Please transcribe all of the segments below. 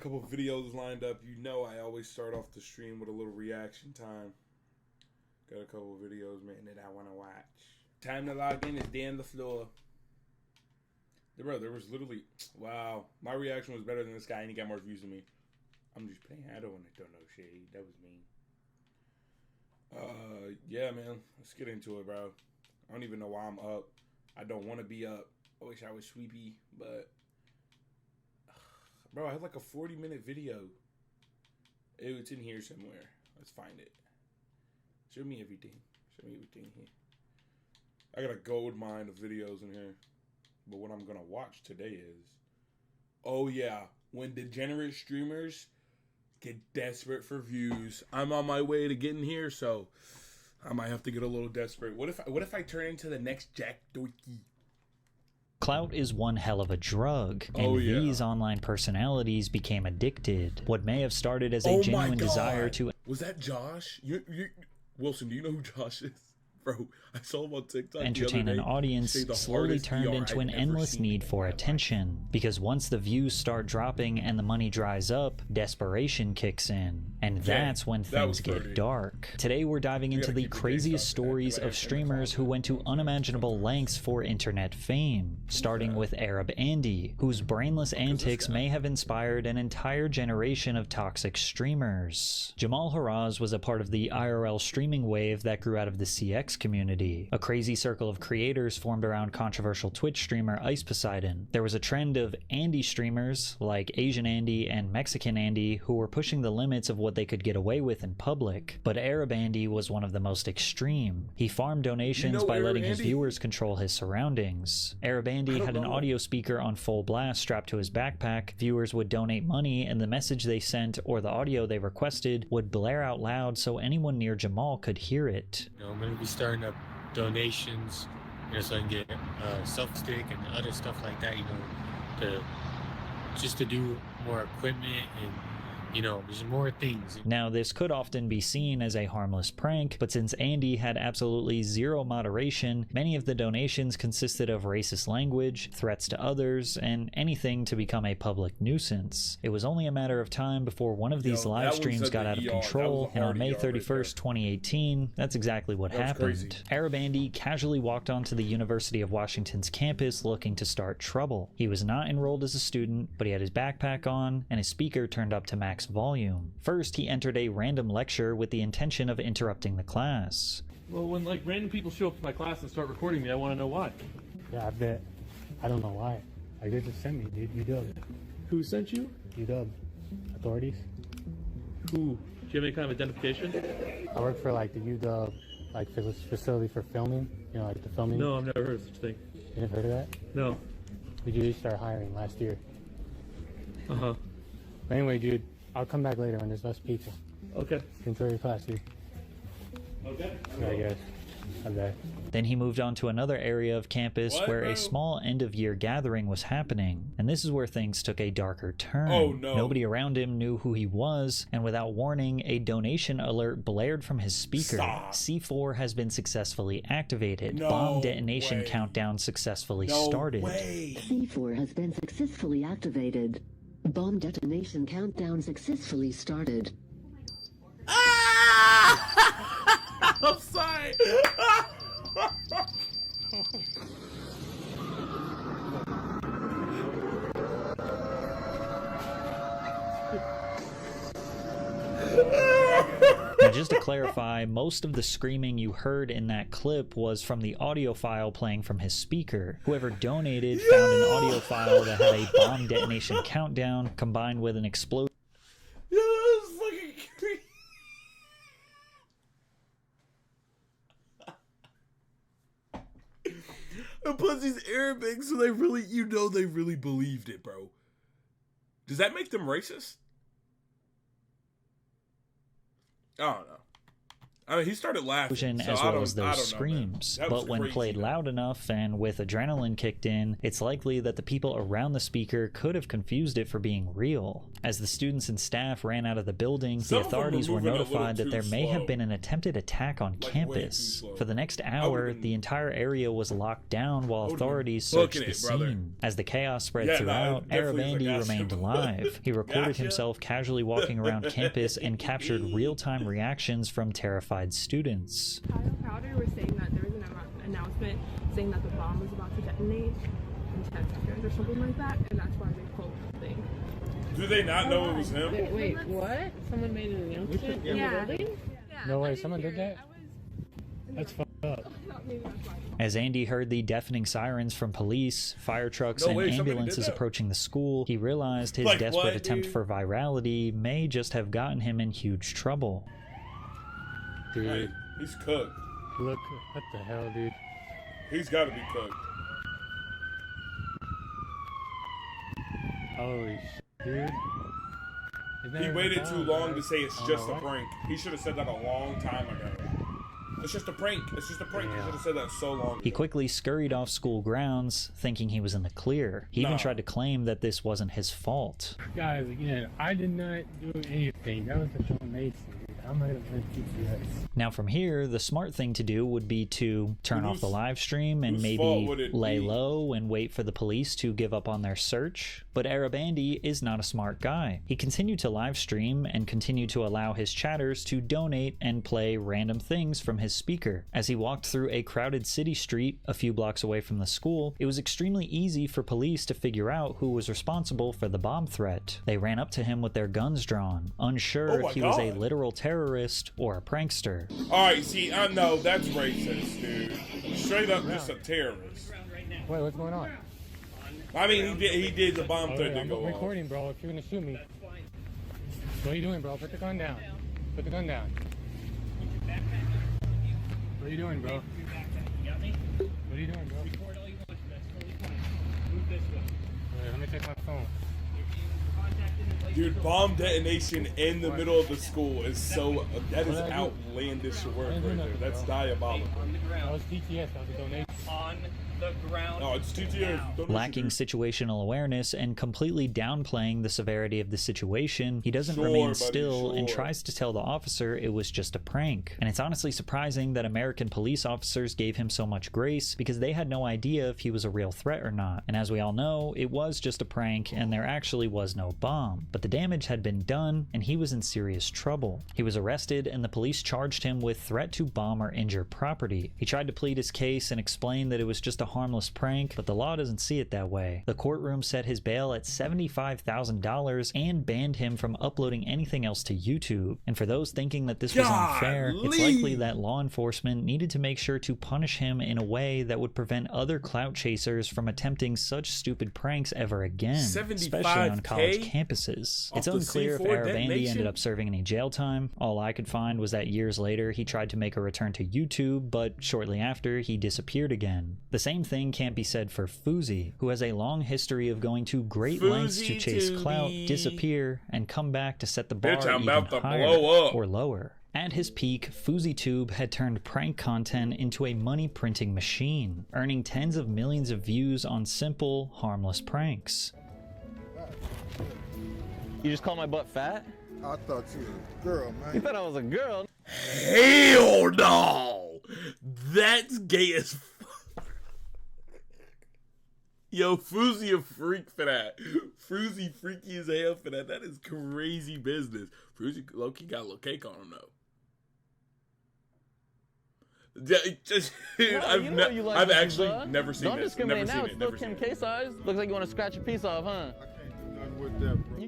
couple of videos lined up. You know I always start off the stream with a little reaction time. Got a couple of videos, man, that I want to watch. Time to log in is Dan LaFleur. Bro, there was literally... Wow. My reaction was better than this guy, and he got more views than me. I'm just playing. I don't want to throw no shade. That was mean. Yeah, man. Let's get into it, bro. I don't even know why I'm up. I don't want to be up. I wish I was sleepy, but... Bro, I have like a 40-minute video. It's in here somewhere. Let's find it. Show me everything. Show me everything here. I got a gold mine of videos in here. But what I'm going to watch today is... Oh, yeah. When degenerate streamers get desperate for views. I'm on my way to getting here, so I might have to get a little desperate. What if I turn into the next Jack Dorsey? Clout is one hell of a drug, and these online personalities became addicted. What may have started as a genuine desire to... Was that Josh? Wilson, do you know who Josh is? Bro, I saw him on TikTok entertain an audience slowly turned into an endless need for attention. Because once the views start dropping and the money dries up, desperation kicks in. And that's when things get dark. Today we're diving into the craziest stories of streamers who went to unimaginable lengths for internet fame. Starting with Arab Andy, whose brainless antics may have inspired an entire generation of toxic streamers. Jamal Haraz was a part of the IRL streaming wave that grew out of the CX community. A crazy circle of creators formed around controversial Twitch streamer Ice Poseidon. There was a trend of Andy streamers, like Asian Andy and Mexican Andy, who were pushing the limits of what they could get away with in public. But Arab Andy was one of the most extreme. He farmed donations by letting his viewers control his surroundings. Arab Andy had an audio speaker on full blast strapped to his backpack. Viewers would donate money, and the message they sent or the audio they requested would blare out loud so anyone near Jamal could hear it. I'm going to be starting up donations, so I can get self-stick and other stuff like that, to do more equipment and there's more things. Now, this could often be seen as a harmless prank, but since Andy had absolutely zero moderation, many of the donations consisted of racist language, threats to others, and anything to become a public nuisance. It was only a matter of time before one of these live streams got out of control, and on May 31st, 2018, that's exactly what happened. Arab Andy casually walked onto the University of Washington's campus looking to start trouble. He was not enrolled as a student, but he had his backpack on, and his speaker turned up to max volume. First, he entered a random lecture with the intention of interrupting the class. Well, when random people show up to my class and start recording me, I want to know why. Yeah, I bet. I don't know why. They just sent me, dude. UW. Who sent you? UW. Authorities. Who? Do you have any kind of identification? I work for the UW facility for filming. The filming. No, I've never heard of such a thing. You never heard of that? No. We just started hiring last year. Uh-huh. But anyway, dude, I'll come back later when there's less people. Okay. Enjoy your class, dude. Okay. Yeah, I guess. I bet. Then he moved on to another area of campus where a small end-of-year gathering was happening, and this is where things took a darker turn. Oh, no. Nobody around him knew who he was, and without warning, a donation alert blared from his speaker. C4 has been successfully activated. Bomb detonation countdown successfully started. C4 has been successfully activated. Bomb detonation countdown successfully started. I'm sorry. Now, just to clarify, most of the screaming you heard in that clip was from the audio file playing from his speaker. Whoever donated found an audio file that had a bomb detonation countdown combined with an explosion. And plus he's Arabic, so they really, they really believed it, bro. Does that make them racist? I don't know. I mean, he started laughing, so as well as those screams. But when played loud enough and with adrenaline kicked in, it's likely that the people around the speaker could have confused it for being real. As the students and staff ran out of the building, the authorities were notified that there may have been an attempted attack on campus. For the next hour, the entire area was locked down while authorities searched the scene. As the chaos spread throughout, Arabandi remained alive. He recorded himself casually walking around campus and captured real-time reactions from terrified students. Kyle Crowder was saying that there was an announcement saying that the bomb was about to detonate in 10 seconds or something like that, and that's why they pulled the thing. Do they not know it was him? Wait, what? Someone made an announcement? Yeah. No way, someone did that? That's fucked up. As Andy heard the deafening sirens from police, fire trucks, and ambulances approaching the school, he realized his desperate attempt for virality may just have gotten him in huge trouble. Dude, hey, he's cooked. Look, what the hell, dude? He's got to be cooked. Holy shit, dude. He waited too long to say it's just a prank. He should have said that a long time ago. It's just a prank. It's just a prank. Yeah. He should have said that so long ago. He quickly scurried off school grounds, thinking he was in the clear. He even tried to claim that this wasn't his fault. Guys, again, I did not do anything. That was a donation. I'm not gonna TTS. Now from here, the smart thing to do would be to turn off the live stream and maybe lay low and wait for the police to give up on their search. But Arabandi is not a smart guy. He continued to live stream and continued to allow his chatters to donate and play random things from his speaker. As he walked through a crowded city street a few blocks away from the school, it was extremely easy for police to figure out who was responsible for the bomb threat. They ran up to him with their guns drawn, unsure if he was a literal terrorist or a prankster. Alright, see, I know that's racist, dude. Straight up just a terrorist. Wait, what's going on? I mean, he did the bomb threat to go I'm recording, bro, if you're gonna shoot me. What are you doing, bro? Put the gun down. Put the gun down. What are you doing, bro? What are you doing, bro? Wait, let me take my phone. Dude, bomb detonation in the middle of the school is so... that is outlandish work right there. That's diabolical. That was TTS, that was a donation. On the ground. No, it's TTS. Lacking situational awareness and completely downplaying the severity of the situation, he doesn't remain still and tries to tell the officer it was just a prank. And it's honestly surprising that American police officers gave him so much grace because they had no idea if he was a real threat or not. And as we all know, it was just a prank and there actually was no bomb. But the damage had been done and he was in serious trouble. He was arrested and the police charged him with threat to bomb or injure property. He tried to plead his case and explain that it was just a harmless prank, but the law doesn't see it that way. The courtroom set his bail at $75,000 and banned him from uploading anything else to YouTube. And for those thinking that this was unfair, it's likely that law enforcement needed to make sure to punish him in a way that would prevent other clout chasers from attempting such stupid pranks ever again, especially on college campuses. It's unclear if Arabandi ended up serving any jail time. All I could find was that years later he tried to make a return to YouTube, but shortly after he disappeared again. The same thing can't be said for Fousey, who has a long history of going to great lengths to chase clout, disappear, and come back to set the bar even higher or lower. At his peak, FouseyTube had turned prank content into a money printing machine, earning tens of millions of views on simple, harmless pranks. You just called my butt fat? I thought you were a girl, man. You thought I was a girl? Hell no! That's gay as fuck. Yo, Fousey a freak for that. Fousey freaky as hell for that. That is crazy business. Fousey low-key got a little cake on him, though. I've actually never seen this. Don't discriminate now. It's still Kim K size. Looks like you want to scratch a piece off, huh?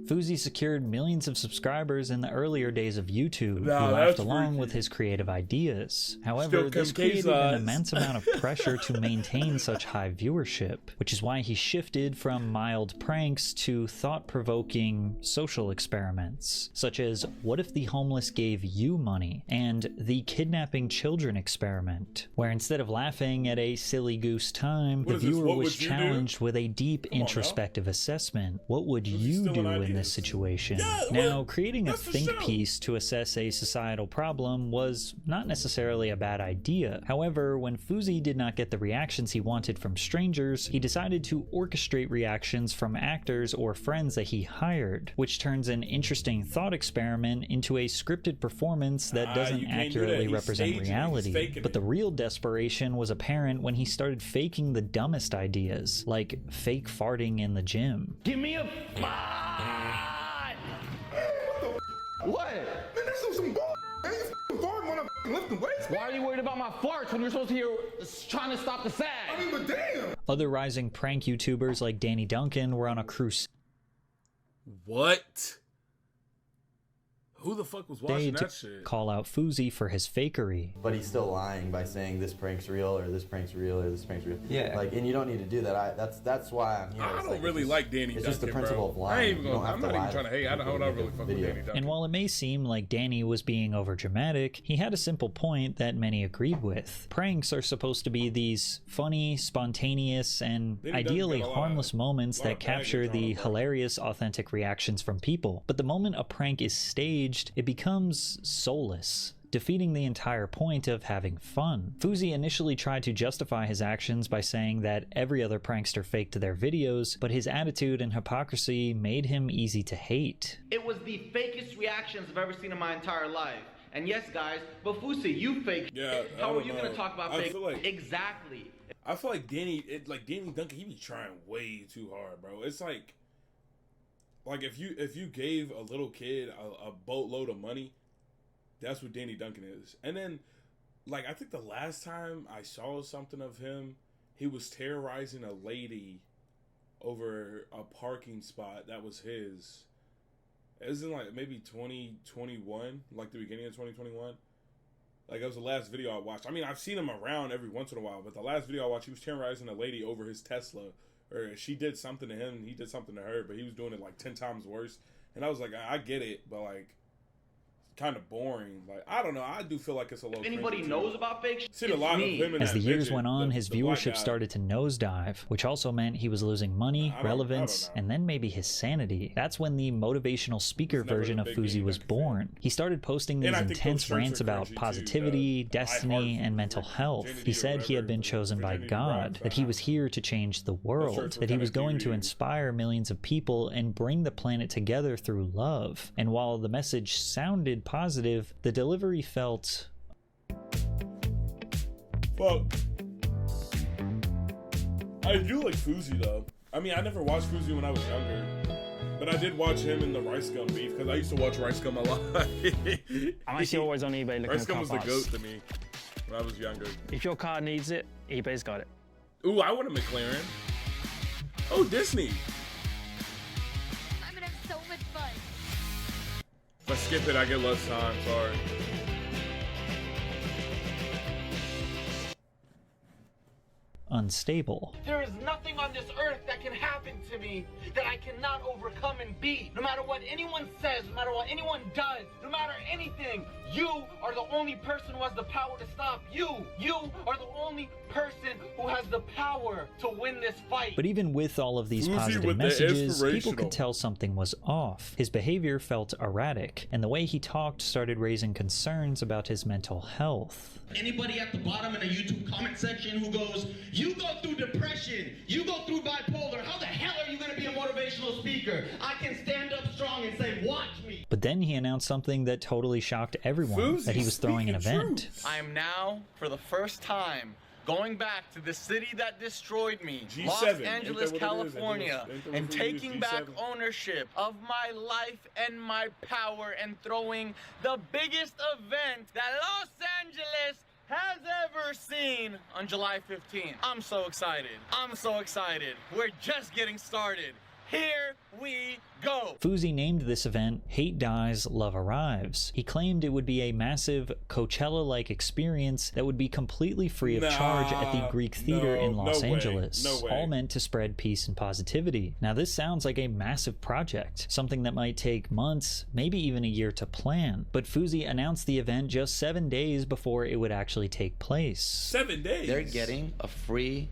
Fousey secured millions of subscribers in the earlier days of YouTube, who laughed along with his creative ideas. However, this created an immense amount of pressure to maintain such high viewership, which is why he shifted from mild pranks to thought-provoking social experiments, such as what if the homeless gave you money, and the kidnapping children experiment, where instead of laughing at a silly goose time, the viewer was challenged with a deep introspective assessment. What would you do in in this situation. Now, creating a think piece to assess a societal problem was not necessarily a bad idea. However, when Fousey did not get the reactions he wanted from strangers, he decided to orchestrate reactions from actors or friends that he hired, which turns an interesting thought experiment into a scripted performance that doesn't accurately represent reality. But the real desperation was apparent when he started faking the dumbest ideas, like fake farting in the gym. Give me a fart! What? Man, that's some bull. Man, you fart when I'm lifting weights. Why are you worried about my farts when you're supposed to hear trying to stop the sag? I mean, but damn. Other rising prank YouTubers like Danny Duncan were on a crusade. What? Who the fuck was watching that to shit? Call out Fousey for his fakery. But he's still lying by saying this prank's real or this prank's real or this prank's real. Yeah. Like, and you don't need to do that. That's why I'm here. I don't really like Danny Duncan. It's just the principle of lying. I ain't even gonna, I'm not even trying to hate. I don't really fuck with Danny Duncan. And while it may seem like Danny was being overdramatic, he had a simple point that many agreed with. Pranks are supposed to be these funny, spontaneous, and ideally harmless moments that capture the hilarious, authentic reactions from people. But the moment a prank is staged, it becomes soulless, defeating the entire point of having fun. Fousey initially tried to justify his actions by saying that every other prankster faked their videos, but his attitude and hypocrisy made him easy to hate. It was the fakest reactions I've ever seen in my entire life. And yes, guys, but Fousey, you faked. Yeah, how are you going to talk about fake? Like, exactly. I feel like Danny Duncan, he be trying way too hard, bro. It's like if you gave a little kid a boatload of money, that's what Danny Duncan is. And then, like, I think the last time I saw something of him, he was terrorizing a lady over a parking spot that was his. It was in, like, maybe 2021, like the beginning of 2021. Like, it was the last video I watched. I mean, I've seen him around every once in a while, but the last video I watched, he was terrorizing a lady over his Tesla. Or she did something to him, he did something to her, but he was doing it like 10 times worse. And I was like, I get it, but like, kind of boring. Like, I don't know. I do feel like it's a little. If anybody knows about fake shit, seen a lot of him in As that the years midget, went on, his viewership started to nosedive, which also meant he was losing money, relevance, and then maybe his sanity. That's when the motivational speaker version of Fousey was born. He started posting these intense rants about positivity, destiny, and mental health. He said he had been chosen by God, that he was here to change the world, that he was going to inspire millions of people and bring the planet together through love. And while the message sounded positive, the delivery felt... Fuck. I do like Fousey though. I mean, I never watched Fousey when I was younger, but I did watch him in the Rice Gum beef because I used to watch Rice Gum a lot. I'm actually always on eBay looking Rice at Gum car was the parts. goat to me when I was younger. If your car needs it, eBay's got it. Ooh, I want a McLaren. Oh, Disney. I'm gonna have so much fun. If I skip it, I get less time. Sorry. unstable. There is nothing on this earth that can happen to me that I cannot overcome and beat. No matter what anyone says, no matter what anyone does, no matter anything, you are the only person who has the power to stop you. You are the only person who has the power to win this fight. But even with all of these positive messages, people could tell something was off. His behavior felt erratic, and the way he talked started raising concerns about his mental health. Anybody at the bottom in the YouTube comment section who goes, you go through depression, you go through bipolar, how the hell are you going to be a motivational speaker? I can stand up strong and say, watch me. But then he announced something that totally shocked everyone, that he was throwing an event. I am now, for the first time, going back to the city that destroyed me, G7. Los Angeles, California, and taking back ownership of my life and my power and throwing the biggest event that Los Angeles has ever seen on July 15th. I'm so excited. I'm so excited. We're just getting started. Here we go. Fousey named this event Hate Dies, Love Arrives. He claimed it would be a massive Coachella-like experience that would be completely free of charge at the Greek Theater in Los Angeles, all meant to spread peace and positivity. Now this sounds like a massive project, something that might take months, maybe even a year to plan. But Fousey announced the event just 7 days before it would actually take place. 7 days? They're getting a free,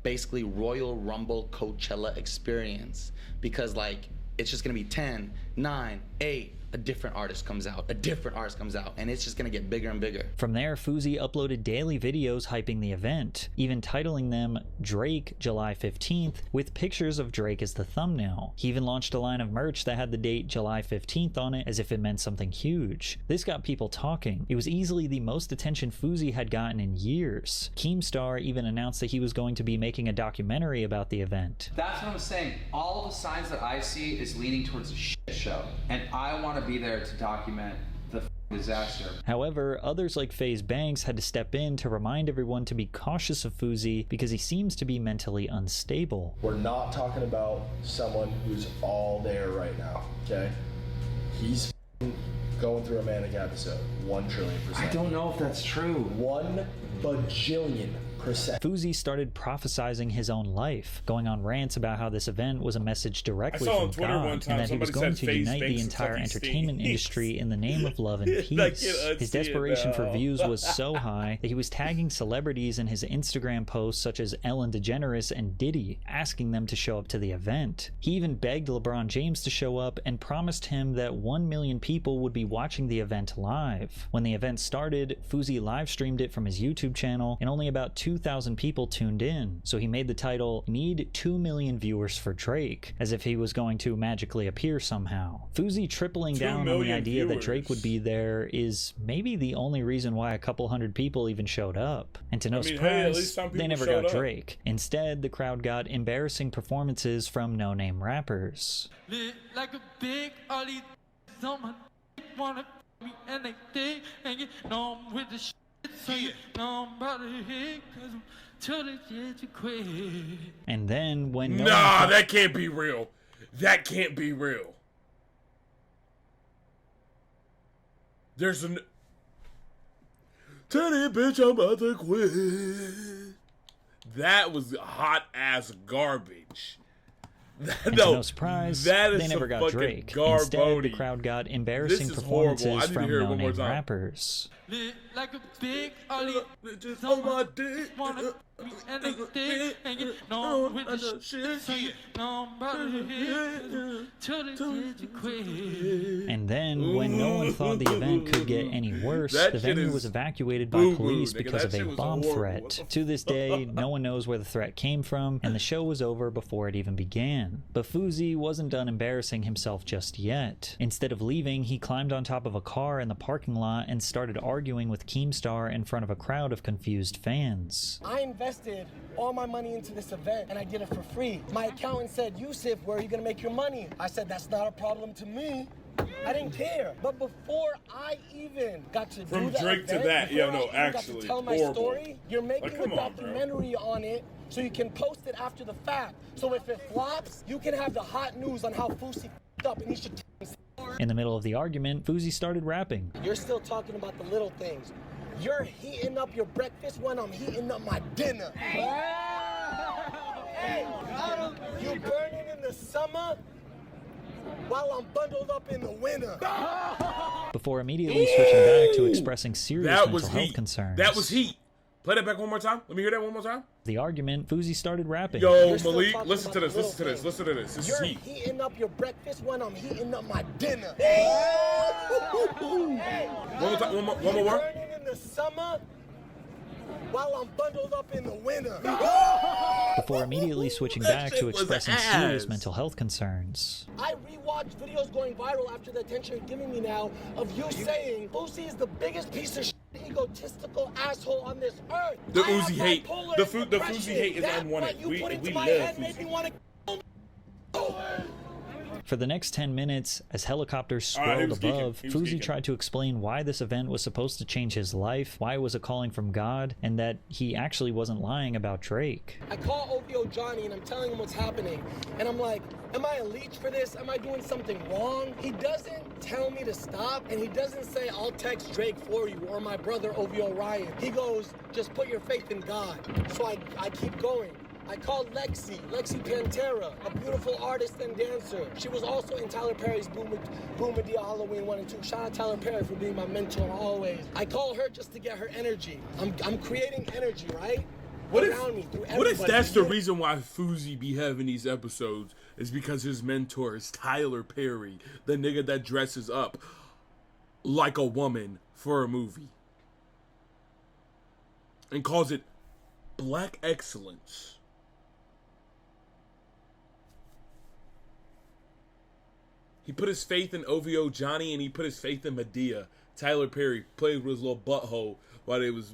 basically Royal Rumble Coachella experience, because like it's just gonna be 10, 9, 8, a different artist comes out, and it's just gonna get bigger and bigger. From there, Fousey uploaded daily videos hyping the event, even titling them Drake July 15th with pictures of Drake as the thumbnail. He even launched a line of merch that had the date July 15th on it as if it meant something huge. This got people talking. It was easily the most attention Fousey had gotten in years. Keemstar even announced that he was going to be making a documentary about the event. That's what I'm saying. All of the signs that I see is leading towards a shit show, and I want to be there to document the disaster. However, others like FaZe Banks had to step in to remind everyone to be cautious of Fousey because he seems to be mentally unstable. We're not talking about someone who's all there right now, okay? He's going through a manic episode, 1 trillion%. I don't know if that's true. 1 bajillion%. Fousey started prophesizing his own life, going on rants about how this event was a message directly from God, and that he was going to unite the entire entertainment industry in the name of love and peace. His desperation for views was so high that he was tagging celebrities in his Instagram posts such as Ellen DeGeneres and Diddy, asking them to show up to the event. He even begged LeBron James to show up and promised him that 1 million people would be watching the event live. When the event started, Fousey live streamed it from his YouTube channel, and only about 2,000 people tuned in, so he made the title "Need 2 million viewers for Drake," as if he was going to magically appear somehow. Fousey tripling down on the idea that Drake would be there is maybe the only reason why a couple hundred people even showed up. And to no surprise, they never got Drake. Instead, the crowd got embarrassing performances from no-name rappers. Like a big Ollie, someone wanna me and they think, and you know I'm with the shit. And then when that can't be real. That can't be real. There's an tell that bitch I'm about to quit. That was hot ass garbage. And to no surprise, they never got Drake. Instead, the crowd got embarrassing performances from no-name rappers. Like a big Ollie, on my dick, wanna me and they think, and you know I'm with the shit, so you know I'm about to hit, till they get you quit. And then, when no one thought the event could get any worse, the venue was evacuated by police because of a bomb threat. To this day, no one knows where the threat came from, and the show was over before it even began. But Fousey wasn't done embarrassing himself just yet. Instead of leaving, he climbed on top of a car in the parking lot and started arguing with Keemstar in front of a crowd of confused fans. I invested all my money into this event and I did it for free. My accountant said, "Yusuf, where are you gonna make your money?" I said, "That's not a problem to me." I didn't care. But before I even got to do that Drake event, to that, yeah, no, actually, got to tell my horrible. Story, you're making a documentary on it so you can post it after the fact. So if it flops, you can have the hot news on how Fousey f***ed up and he should. In the middle of the argument, Fousey started rapping. You're still talking about the little things. You're heating up your breakfast when I'm heating up my dinner. Hey, you burning in the summer while I'm bundled up in the winter. Before immediately switching back to expressing serious mental health concerns. That was heat. Play that back one more time. Let me hear that one more time. The argument, Fousey stared rapping. Yo, Malik, listen to this. Listen to this. Listen to this. This is heat. You're heating up your breakfast when I'm heating up my dinner. One more time. One more word. Burning in the summer while I'm bundled up in the winter. Before immediately switching back to expressing serious mental health concerns. I rewatched videos going viral after the attention you're giving me now of you saying Fousey is the biggest piece of shit, egotistical asshole on this earth. The Uzi hate. The Fousey hate is unwanted. We love Fousey. For the next 10 minutes, as helicopters swirled above, Fousey tried to explain why this event was supposed to change his life, why it was a calling from God, and that he actually wasn't lying about Drake. I call OVO Johnny and I'm telling him what's happening. And I'm like, am I a leech for this? Am I doing something wrong? He doesn't tell me to stop, and he doesn't say, I'll text Drake for you, or my brother OVO Ryan. He goes, just put your faith in God. So I keep going. I called Lexi Pantera, a beautiful artist and dancer. She was also in Tyler Perry's Boomadea Halloween 1 and 2. Shout out Tyler Perry for being my mentor always. I call her just to get her energy. I'm creating energy, right? around me, through What if everybody. that's the reason why Fousey be having these episodes? Is because his mentor is Tyler Perry, the nigga that dresses up like a woman for a movie and calls it black excellence. He put his faith in OVO Johnny and he put his faith in Medea. Tyler Perry played with his little butthole while they was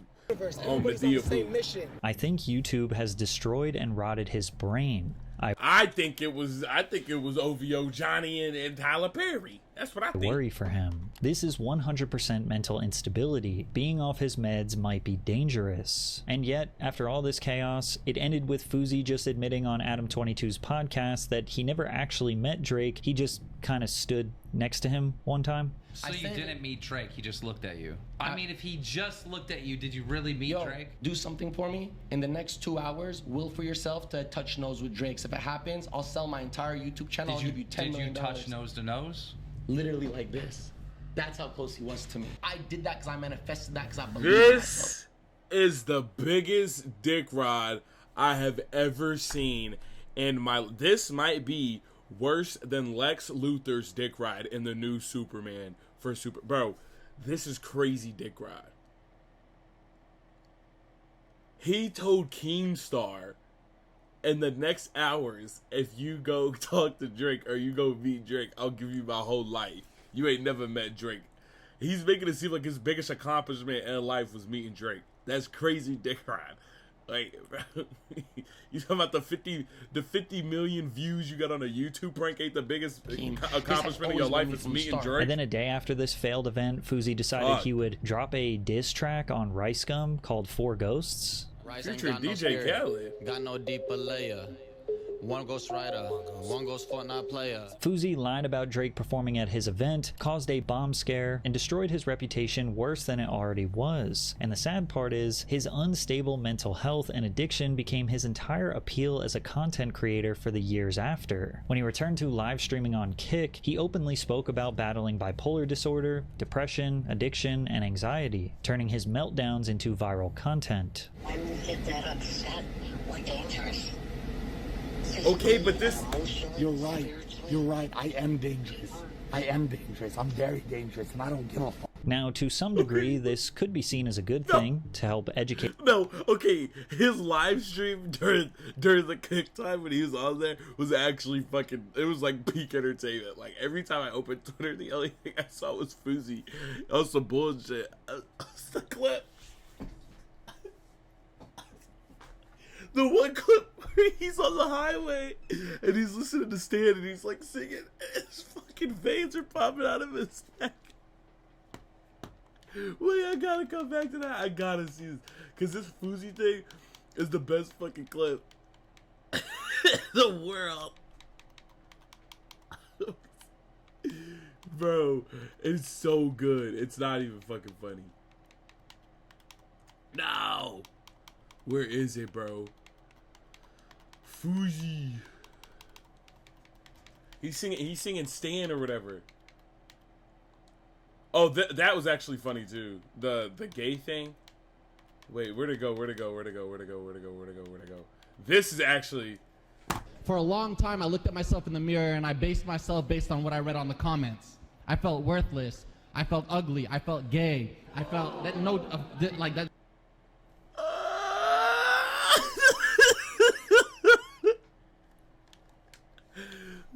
on Medea food. I think YouTube has destroyed and rotted his brain. I think it was OVO Johnny and Tyler Perry. That's what I think. Worry for him. This is 100% mental instability. Being off his meds might be dangerous. And yet, after all this chaos, it ended with Fousey just admitting on Adam22's podcast that he never actually met Drake. He just kind of stood next to him one time. So you didn't meet Drake, he just looked at you. I mean, if he just looked at you, did you really meet Drake? Do something for me. In the next 2 hours, will for yourself to touch nose with Drake. So if it happens, I'll sell my entire YouTube channel. I'll give you $10 million. Did you touch nose to nose? Literally like this. That's how close he was to me. I did that because I manifested that because I believe in myself. This is the biggest dick rod I have ever seen. And this might be worse than Lex Luthor's dick ride in the new Superman Bro, this is crazy dick ride. He told Keemstar in the next hours, if you go talk to Drake or you go meet Drake, I'll give you my whole life. You ain't never met Drake. He's making it seem like his biggest accomplishment in life was meeting Drake. That's crazy dick ride. Like, you talking about the 50 million views you got on a YouTube prank ain't the biggest accomplishment of your life is meeting Drake? And then a day after this failed event, Fousey decided he would drop a diss track on Rice Gum called Four Ghosts. Future DJ Khaled. Got no deeper layer. One ghost rider, one ghost Fortnite player. Fousey lied about Drake performing at his event, caused a bomb scare, and destroyed his reputation worse than it already was. And the sad part is, his unstable mental health and addiction became his entire appeal as a content creator for the years after. When he returned to live streaming on Kick, he openly spoke about battling bipolar disorder, depression, addiction, and anxiety, turning his meltdowns into viral content. When you get that upset or dangerous, okay, but this... You're right. You're right. I am dangerous. I am dangerous. I'm very dangerous, and I don't give a fuck. Now, to some degree, this could be seen as a good thing to help educate. No, okay, his live stream during the Kick time when he was on there was actually fucking, it was like peak entertainment. Like, every time I opened Twitter, the only thing I saw was Fousey on some bullshit. It's the clip. The one clip where he's on the highway and he's listening to Stan and he's like singing and his fucking veins are popping out of his neck. Wait, I gotta come back to that. I gotta see this. Because this Fousey thing is the best fucking clip in the world. Bro, it's so good. It's not even fucking funny. No! Where is it, bro? Fousey. He's singing Stan or whatever. Oh, that was actually funny too. The gay thing. Wait, where'd it go? This is actually... For a long time, I looked at myself in the mirror and I based myself based on what I read on the comments. I felt worthless. I felt ugly. I felt gay. I felt that like that.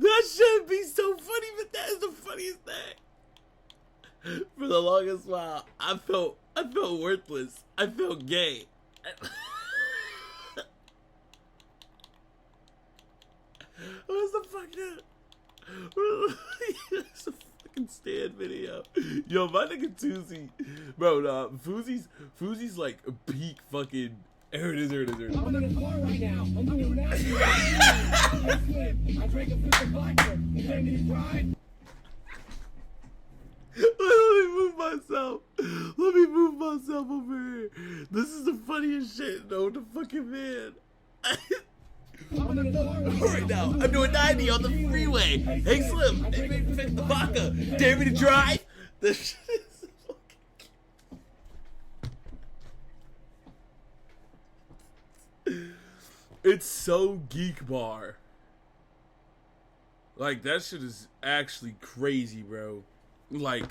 That should be so funny, but that is the funniest thing. For the longest while, I felt worthless. I felt gay. Where's the fucking... It's a fucking Stan video. Yo, my nigga Fousey. Bro, nah, Fousey's like peak fucking... Here it is. I'm in the car right now. I'm doing that. I drank a fifth of vodka. You let me drive? Let me move myself over here. This is the funniest shit, though. The fucking man. Right now, I'm doing 90 on the freeway. Hey, Slim, let me fix the vodka. Dare me to drive? This shit is fucking... It's so geek bar. Like, that shit is actually crazy, bro. Like,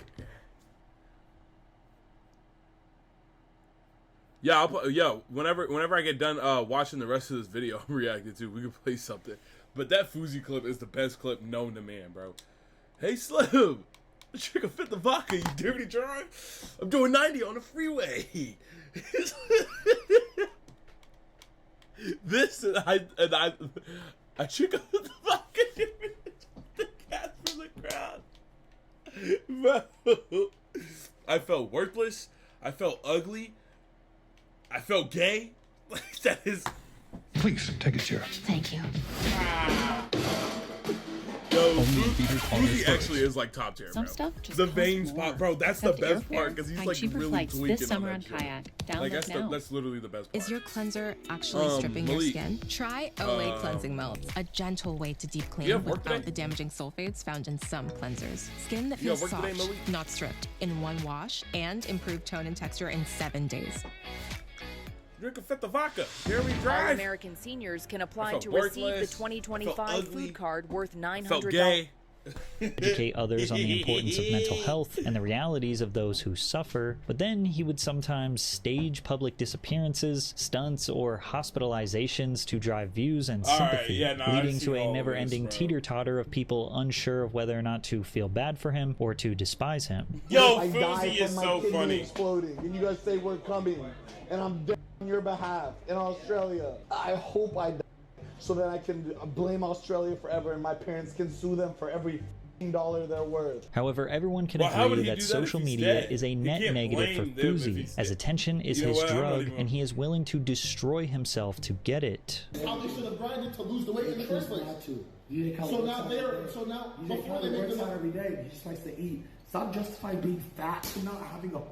yeah, whenever I get done watching the rest of this video I'm reacting to, we can play something. But that Fousey clip is the best clip known to man, bro. Hey, Slim, Trigger fit the vodka, you dirty drunk. I'm doing 90 on the freeway. This and I trigger fit the vodka. The cat from the crowd. Bro, I felt worthless. I felt ugly. I felt gay. Like, that is. Please take a chair. Thank you. Yo, Fousey actually is like top tier, bro. The veins pop, bro. That's the best part because he's like really tweaking this summer on that on Kayak. shit. Like that's literally the best part. Is your cleanser actually stripping your Malik. skin? Try Olay Cleansing Melts, a gentle way to deep clean without the damaging sulfates found in some cleansers. Skin that feels soft, not stripped, in one wash, and improved tone and texture in 7 days. Drink a fit the vodka. Here we All drive. American seniors can apply to felt receive the worthless. 2025 food card worth $900. Felt gay. Educate others on the importance of mental health and the realities of those who suffer, but then he would sometimes stage public disappearances, stunts, or hospitalizations to drive views and sympathy, leading to a never-ending teeter-totter of people unsure of whether or not to feel bad for him or to despise him. Yo, I die Fousey is from my so kidney funny. exploding, and you guys say we're coming, and I'm dead on your behalf in Australia. I hope I die so that I can blame Australia forever, and my parents can sue them for every $dollar they're worth. However, everyone can Well, agree that social media is a net negative for Fousey, as attention is his drug, and he is willing to destroy himself to get it. How they should have grinded to lose the weight in the first place. So now before they make the every day, he just likes to eat. Stop justifying being fat and not having a.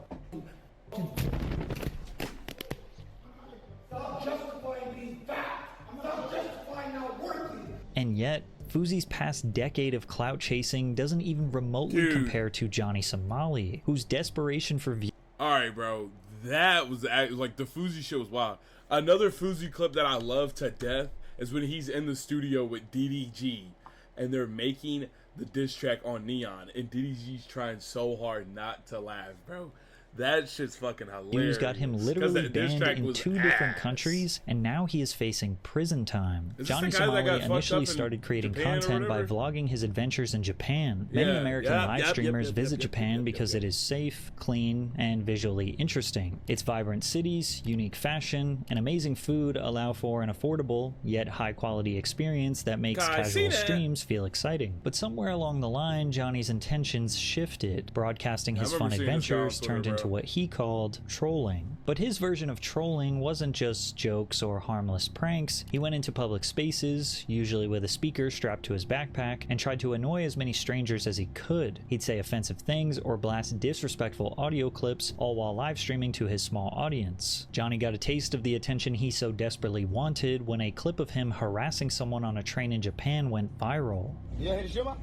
Stop justifying being fat. Stop justifying not working. And yet, Fousey's past decade of clout chasing doesn't even remotely compare to Johnny Somali, whose desperation for views. Alright, bro. That was like the Fousey shit was wild. Another Fousey clip that I love to death is when he's in the studio with DDG and they're making the diss track on Neon, and DDG's trying so hard not to laugh, bro. That shit's fucking hilarious. News got him literally banned in 2 different countries, and now he is facing prison time. Johnny Somali initially started creating content by vlogging his adventures in Japan. Many American live streamers visit Japan because it is safe, clean, and visually interesting. Its vibrant cities, unique fashion, and amazing food allow for an affordable, yet high-quality experience that makes casual streams feel exciting. But somewhere along the line, Johnny's intentions shifted. Broadcasting his fun adventures turned into what he called trolling. But his version of trolling wasn't just jokes or harmless pranks. He went into public spaces, usually with a speaker strapped to his backpack, and tried to annoy as many strangers as he could. He'd say offensive things or blast disrespectful audio clips, all while live streaming to his small audience. Johnny got a taste of the attention he so desperately wanted when a clip of him harassing someone on a train in Japan went viral. You know Hiroshima?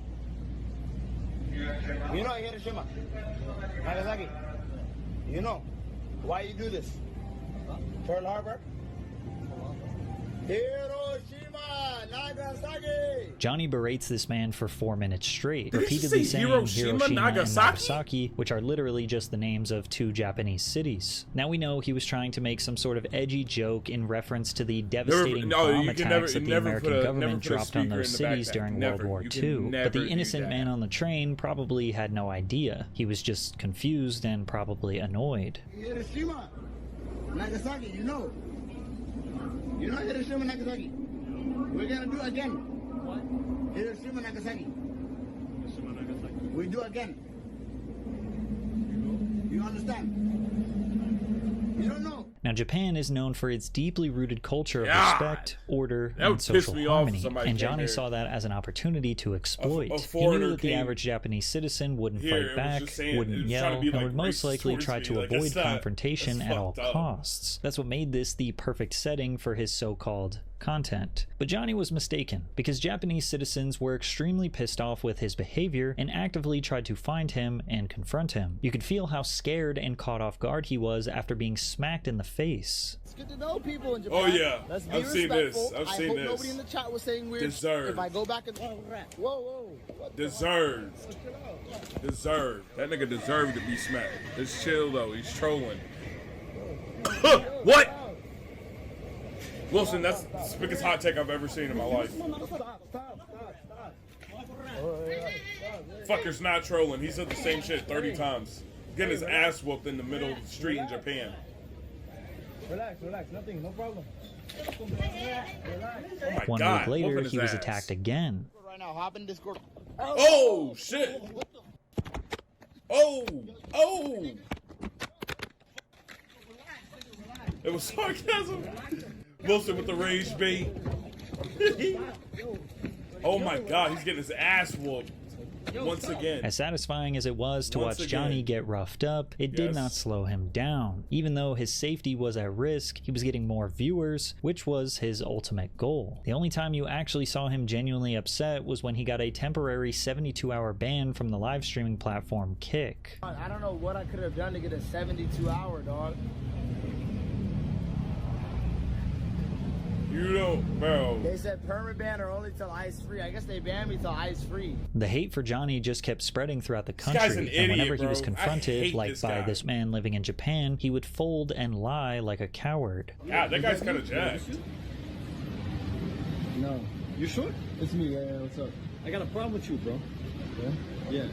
You know Hiroshima? Nagasaki? You know why you do this? Pearl Harbor? Hiroshima, Nagasaki. Johnny berates this man for 4 minutes straight, repeatedly saying Hiroshima and Nagasaki, which are literally just the names of 2 Japanese cities. Now we know he was trying to make some sort of edgy joke in reference to the devastating bomb attacks that the American government dropped on those cities during World War II, but the innocent man on the train probably had no idea. He was just confused and probably annoyed. Hiroshima, Nagasaki, you know Hiroshima, Nagasaki. We're gonna do again. What? Hiroshima, Nagasaki. Hiroshima, Nagasaki. We do again. You understand? You don't know. Now, Japan is known for its deeply rooted culture of respect, order, and social harmony, and Johnny saw that as an opportunity to exploit. He knew that the average Japanese citizen wouldn't fight back, wouldn't yell, and would most likely try to avoid confrontation at all costs. That's what made this the perfect setting for his so-called content. But Johnny was mistaken, because Japanese citizens were extremely pissed off with his behavior and actively tried to find him and confront him. You could feel how scared and caught off guard he was after being smacked in the face. It's good to know people in Japan. Oh yeah, Let's be I've seen this. respectful. I've seen I hope this. nobody in the chat was saying weird. Deserved. If I go back and whoa. Deserved. Deserved. That nigga deserved to be smacked. It's chill though. He's trolling. What? Wilson, that's the biggest hot take I've ever seen in my life. Fucker's not trolling. He said the same shit 30 times. Getting his ass whooped in the middle of the street in Japan. Relax, nothing, no problem. Oh my 1 God, week later, whooping he his was ass. attacked again. Right now, hop in Discord. Oh shit! Oh! It was sarcasm. Wilson with the rage bait. Oh my God, he's getting his ass whooped once again. As satisfying as it was to Once watch Johnny again. get roughed up, it did Yes. not slow him down. Even though his safety was at risk, he was getting more viewers, which was his ultimate goal. The only time you actually saw him genuinely upset was when he got a temporary 72-hour ban from the live streaming platform Kick. I don't know what I could have done to get a 72-hour, dog. You don't, bro. They said permaban or only till ice free. I guess they banned me till ice free. The hate for Johnny just kept spreading throughout the country, guy's an and idiot, whenever he was bro. I confronted, hate like this by guy. this man living in Japan, he would fold and lie like a coward. Ah, that guy's kind of jacked. No. You sure? It's me. Yeah, what's up? I got a problem with you, bro. Yeah?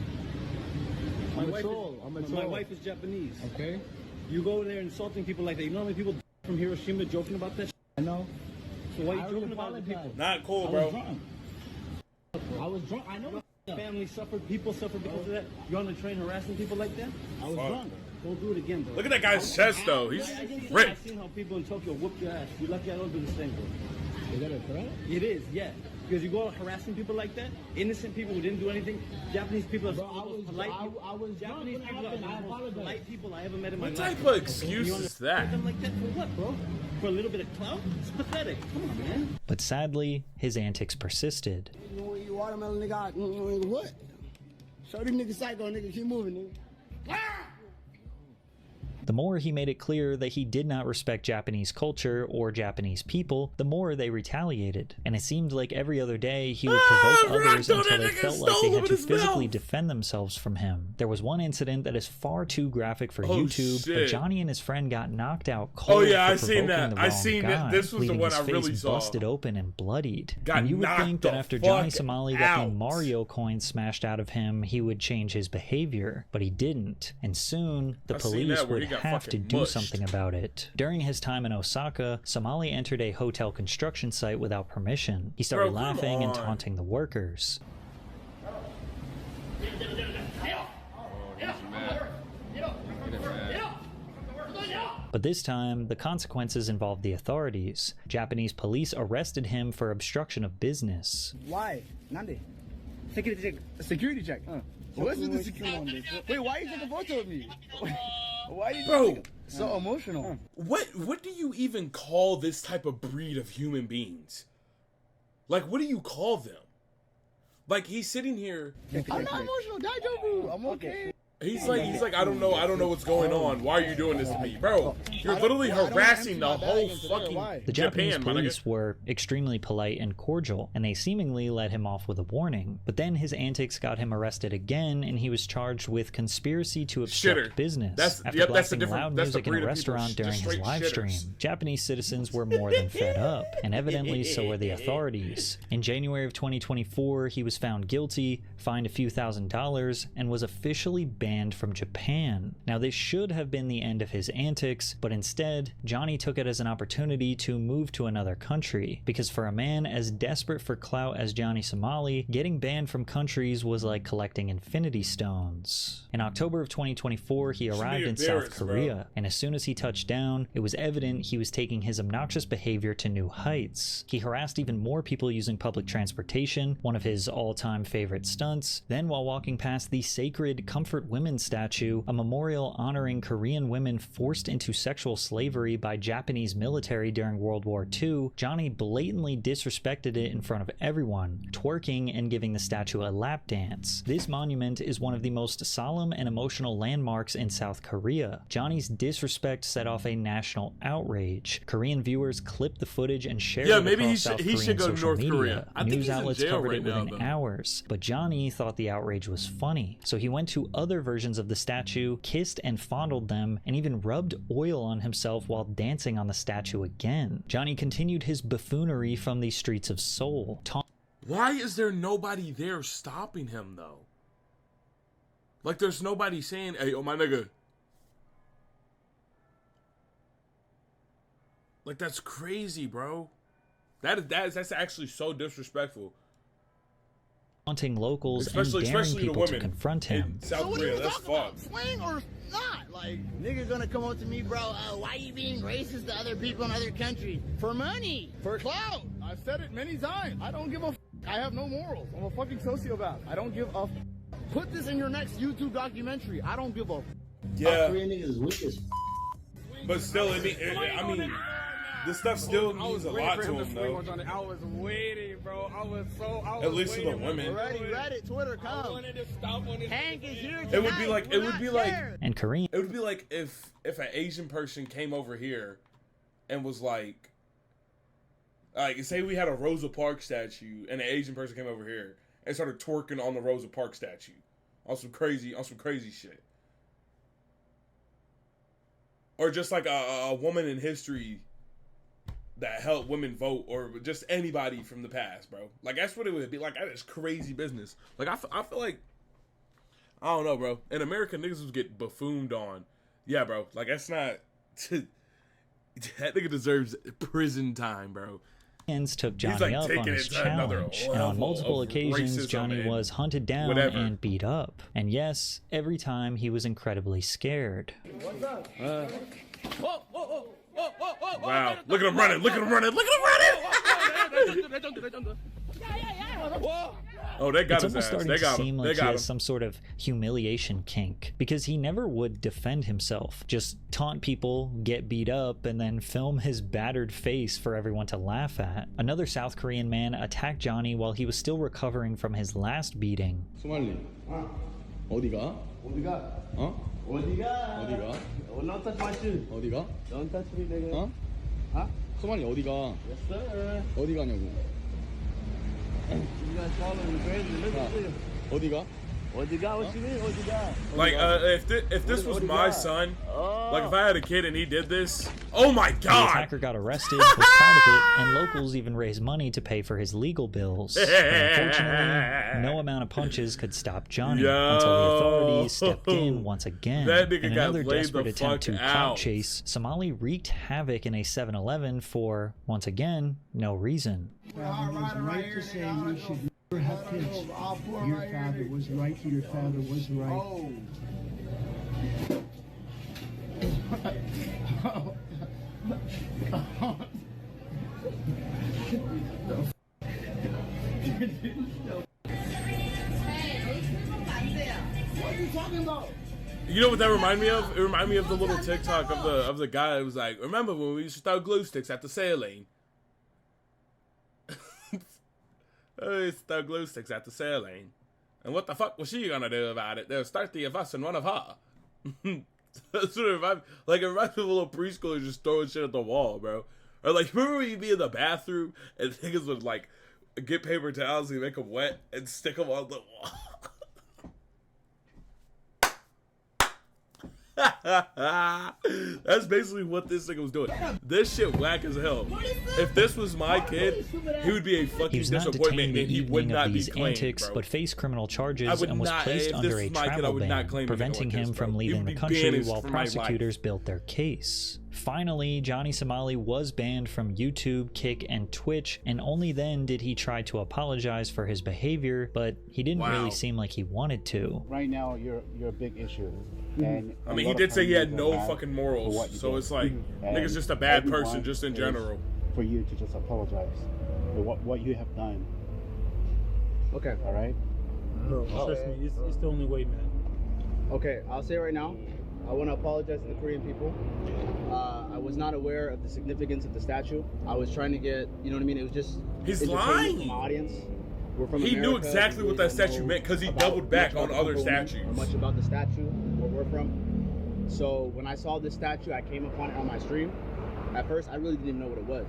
My wife is Japanese. Okay. You go there insulting people like that. You know how many people from Hiroshima joking about that? I know. So why are you joking about it? Not cool, bro. I was drunk. I know family suffered. People suffered because of that. You're on the train harassing people like that? I was Fuck. drunk. Don't do it again, bro. Look at that guy's chest, though. He's I've ripped. seen how people in Tokyo whoop your ass. You're lucky I don't do the same, bro. Is that a threat? It is, yeah. Because you go out harassing people like that, innocent people who didn't do anything. Japanese people are Bro, the most polite. I was Japanese drunk people when are it the happened. I most apologize. polite people I ever met in my What life. type of excuse You is wanna that? them like that for what, bro? For a little bit of clout? It's pathetic. Come on, man. But sadly, his antics persisted. You know you watermelon nigga, what? Show these niggas psycho, nigga. Keep moving, nigga. The more he made it clear that he did not respect Japanese culture or Japanese people, the more they retaliated. And it seemed like every other day he would provoke others until they felt like they had to physically defend themselves from him. There was one incident that is far too graphic for YouTube, but Johnny and his friend got knocked out cold for I seen provoking that. the I wrong seen guy, it. This was the leaving one his I really face saw. busted open and bloodied. Got And you would knocked think that the after Johnny fuck Somali got the out. Mario coins smashed out of him, he would change his behavior, but he didn't. And soon, the I seen police that where would he got have to fucking do mushed. something about it. During his time in Osaka, Somali entered a hotel construction site without permission. He started Bro, come laughing and on. taunting the workers. But this time, the consequences involved the authorities. Japanese police arrested him for obstruction of business. Why? Nande? Security check. Security check. What's with the security? Wait, why are you taking a photo of me? Why are you Bro, so emotional? What do you even call this type of breed of human beings? Like, what do you call them? Like, he's sitting here. I'm not emotional, Daijoubu. I'm okay. He's like, I don't know what's going on. Why are you doing this to me, bro? You're literally harassing the whole fucking The Japanese Japan, my nigga. police were extremely polite and cordial, and they seemingly let him off with a warning. But then his antics got him arrested again, and he was charged with conspiracy to obstruct Shitter. business That's after the blasting different- loud that's the music in breed a of people, restaurant just during his straight live shitters. stream. Japanese citizens were more than fed up, and evidently so were the authorities. In January of 2024, he was found guilty, fined a few $1,000s, and was officially banned from Japan. Now, this should have been the end of his antics, but instead, Johnny took it as an opportunity to move to another country, because for a man as desperate for clout as Johnny Somali, getting banned from countries was like collecting infinity stones. In October of 2024, he arrived in South embarrassed, Korea, bro. and as soon as he touched down, it was evident he was taking his obnoxious behavior to new heights. He harassed even more people using public transportation, one of his all-time favorite stunts. Then, while walking past the sacred Comfort Women Women statue, a memorial honoring Korean women forced into sexual slavery by Japanese military during World War II, Johnny blatantly disrespected it in front of everyone, twerking and giving the statue a lap dance. This monument is one of the most solemn and emotional landmarks in South Korea. Johnny's disrespect set off a national outrage. Korean viewers clipped the footage and shared it across South Korean social media. News outlets covered it within hours, but Johnny thought the outrage was funny, so he went to other versions of the statue, kissed and fondled them, and even rubbed oil on himself while dancing on the statue again. Johnny continued his buffoonery from the streets of Seoul. Why is there nobody there stopping him, though? Like, there's nobody saying, hey, oh, my nigga. Like, that's crazy, bro. That's actually so disrespectful. Taunting locals and daring people to confront him. In South Korea, that's fucked. Swing or not? Like, nigga gonna come up to me, bro, why you being racist to other people in other countries? For money. For clout. I've said it many times. I don't give a f. I have no morals. I'm a fucking sociopath. I don't give a f. Put this in your next YouTube documentary. I don't give a f. Yeah. Korean niggas is weak as f. But still, I mean, this stuff still means a lot to him, though. I was waiting, bro. At least for the women. Reddit, Twitter, come. I wanted to stop when Hank is here tonight. It would be like, and Korean. It would be like if an Asian person came over here and was like say we had a Rosa Parks statue and an Asian person came over here and started twerking on the Rosa Parks statue on some crazy shit. Or just like a woman in history that helped women vote, or just anybody from the past, bro. Like, that's what it would be. Like, that is crazy business. Like, I feel like, I don't know, bro. In America, niggas would get buffooned on. Yeah, bro. Like, that's not... that nigga deserves prison time, bro. Took Johnny up on his challenge, and on multiple occasions Johnny was hunted down and beat up. And yes, every time he was incredibly scared. What's up? Wow, look at him running, look at him running, look at him running! Oh, they got his ass. It's almost starting to seem like he has some sort of humiliation kink, because he never would defend himself, just taunt people, get beat up, and then film his battered face for everyone to laugh at. Another South Korean man attacked Johnny while he was still recovering from his last beating. 소말리, 어디가? 어디가? 어? 어디가? 어디가? Don't touch my shoe. 어디가? Don't touch me, nigga. 어? huh? 소말리 어디가? Yes, sir. 어디 가냐고? You guys following me crazy? Look at you. 어디가? 어디가? What you mean? 어디가? Like, if this was my son, like if I had a kid and he did this, oh my god! The attacker got arrested, was proud of it, and locals even raised money to pay for his legal bills. But unfortunately, no amount of punches could stop Johnny until the authorities stepped in once again. That nigga in got another laid desperate the attempt to fuck clout out. chase, Somali wreaked havoc in a 7-Eleven for, once again, no reason. Well, it is right to say you should never have kids. Your father was right. Your father was right. What are you talking about? You know what that reminded me of? It reminded me of the little TikTok of the guy that was like, remember when we used to throw glue sticks at the sailing? We used to throw glue sticks at the sailing. And what the fuck was she gonna do about it? There was 30 of us and one of her. That's what it reminds me. Like, it reminds me of a little preschooler just throwing shit at the wall, bro. Or like, remember when you'd be in the bathroom and niggas would like get paper towels and make them wet and stick them on the wall? That's basically what this nigga was doing. This shit whack as hell. If this was my kid, he would be a fucking disappointment and he would not be claimed, antics, bro. but faced criminal charges and was placed under a travel ban, preventing him from leaving the country while prosecutors built their case. Finally, Johnny Somali was banned from YouTube, Kick, and Twitch, and only then did he try to apologize for his behavior, but he didn't really seem like he wanted to. Right now, you're a big issue. And I mean, he did say he had no fucking morals, so it's like, nigga's just a bad person just in general. For you to just apologize for what you have done. Okay. All right? No, trust me, it's the only way, man. Okay, I'll say right now, I want to apologize to the Korean people. I was not aware of the significance of the statue. I was trying to get, you know what I mean? It was just he's lying. From my audience. We're from he America. knew exactly what that statue meant because he doubled back on other statues. Much about the statue, where we're from. So when I saw this statue, I came upon it on my stream. At first, I really didn't even know what it was.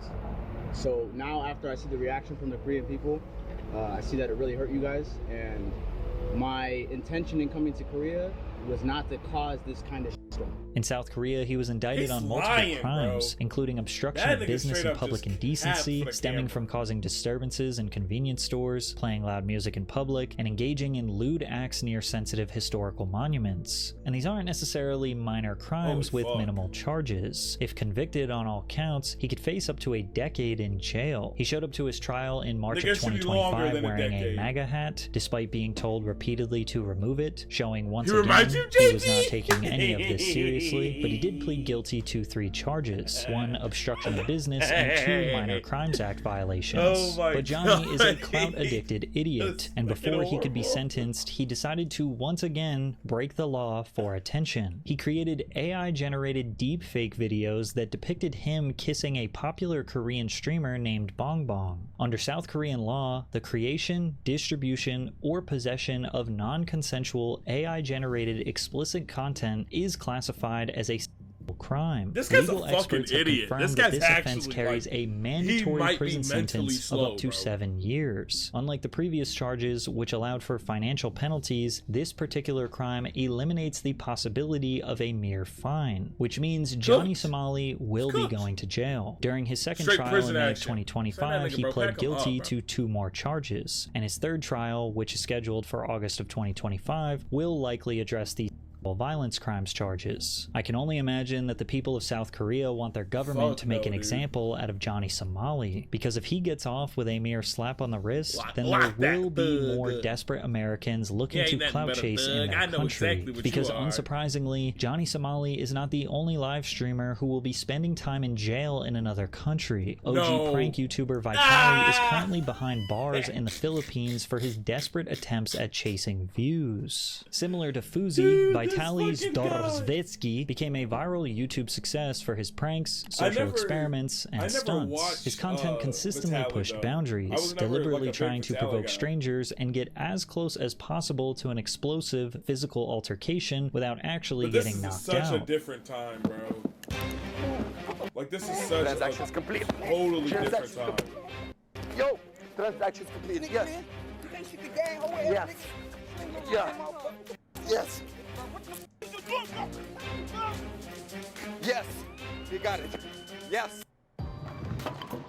So now, after I see the reaction from the Korean people, I see that it really hurt you guys. And my intention in coming to Korea was not to cause this kind of shitstorm. In South Korea, he was indicted on multiple crimes, including obstruction of business and public indecency, stemming from causing disturbances in convenience stores, playing loud music in public, and engaging in lewd acts near sensitive historical monuments. And these aren't necessarily minor crimes with minimal charges. If convicted on all counts, he could face up to a decade in jail. He showed up to his trial in March of 2025 wearing a MAGA hat, despite being told repeatedly to remove it, showing once again he was not taking any of this seriously. But he did plead guilty to 3 charges, 1 obstruction of business and 2 minor crimes act violations. But Johnny is a clout-addicted idiot, and before he could be sentenced, he decided to once again break the law for attention. He created AI-generated deepfake videos that depicted him kissing a popular Korean streamer named Bongbong. Under South Korean law, the creation, distribution, or possession of non-consensual AI-generated explicit content is classified as a crime. This guy's Legal a fucking idiot. This guy's this offense carries a mandatory prison sentence slow, of up to 7 years. Unlike the previous charges, which allowed for financial penalties, this particular crime eliminates the possibility of a mere fine, which means Johnny Somali will be going to jail. During his second trial in May of 2025, he pled guilty to 2 more charges, and his third trial, which is scheduled for August of 2025, will likely address the violence crimes charges. I can only imagine that the people of South Korea want their government to make an example out of Johnny Somali, because if he gets off with a mere slap on the wrist, then there will be more desperate Americans looking to clout chase in their country. Because unsurprisingly, Johnny Somali is not the only live streamer who will be spending time in jail in another country. OG prank YouTuber Vitaly is currently behind bars in the Philippines for his desperate attempts at chasing views. Similar to Fuzi, Vitaly Zdorozhetsky became a viral YouTube success for his pranks, social experiments, and stunts. His content consistently pushed boundaries, deliberately trying to provoke strangers and get as close as possible to an explosive physical altercation without actually getting knocked out. This is such a different time, bro. Like, this is such a totally different time. Yo, transactions complete. Yes. Yes. Yeah. Yes. Yes, you got it. Yes.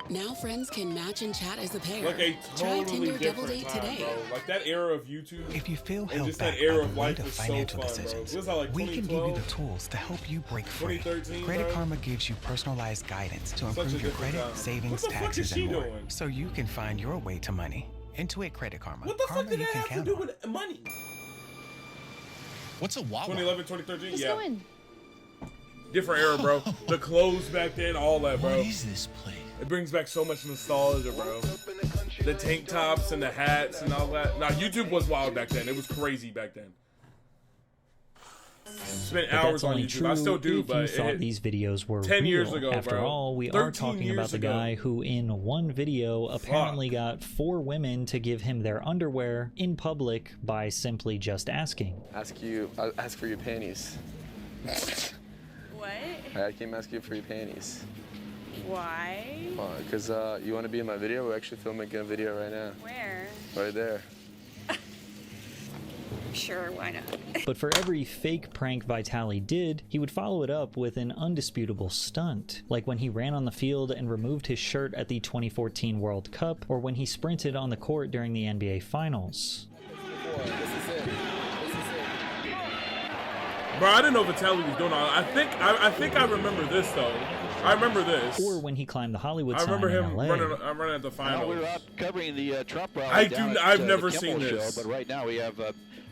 Now friends can match and chat as a pair. Like a Try totally Tinder Double different Date time, today. bro. Like that era of YouTube. If you feel and held just back that era by of the life weight of was so financial fun, bro. decisions, Was that like we can give you 2012? the tools to help you break free. 2013, Credit bro? Karma gives you personalized guidance to Such a improve your different credit, time. savings, What the fuck is taxes, she and more, doing? so you can find your way to money. Intuit Credit Karma. What the Karma fuck did you that can have to count do on. with money? What's a Wawa? 2011, 2013, Let's yeah. go in. Different era, bro. The clothes back then, all that, bro. What is this place? It brings back so much nostalgia, bro. The tank tops and the hats and all that. Nah, YouTube was wild back then. It was crazy back then. Spent But hours that's on only YouTube. true I still do, if but you thought these videos were 10 real. years ago, After bro. all, we 13 are talking years about the ago. guy who in one video apparently got 4 women to give him their underwear in public by simply just asking. Ask for your panties. What? I came ask you for your panties. Why? Because you want to be in my video? We're actually filming a video right now. Where? Right there. Sure, why not? But for every fake prank Vitaly did, he would follow it up with an undisputable stunt, like when he ran on the field and removed his shirt at the 2014 World Cup, or when he sprinted on the court during the NBA Finals. Bro, I didn't know Vitaly was doing all that. I think I remember this though. I remember this. Or when he climbed the Hollywood I sign remember in him LA. running at the finals. We were out covering the Trump rally. I down do. at, I've the never Kimmel seen this. Show, but right now we have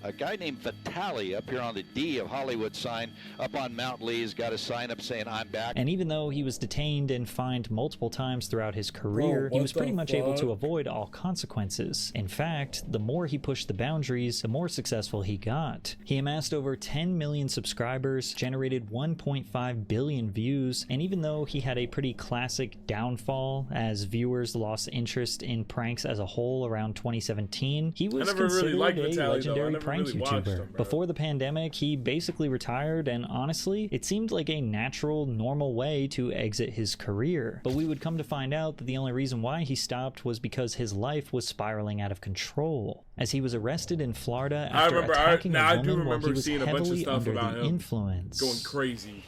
A guy named Vitali up here on the D of Hollywood sign up on Mount Lee's got a sign up saying, "I'm back." And even though he was detained and fined multiple times throughout his career, he was pretty much able to avoid all consequences. In fact, the more he pushed the boundaries, the more successful he got. He amassed over 10 million subscribers, generated 1.5 billion views, and even though he had a pretty classic downfall as viewers lost interest in pranks as a whole around 2017, he was considered a legendary prank YouTuber. Before the pandemic, he basically retired, and honestly, it seemed like a natural, normal way to exit his career. But we would come to find out that the only reason why he stopped was because his life was spiraling out of control, as he was arrested in Florida after attacking a woman while he was heavily under the influence. Going crazy.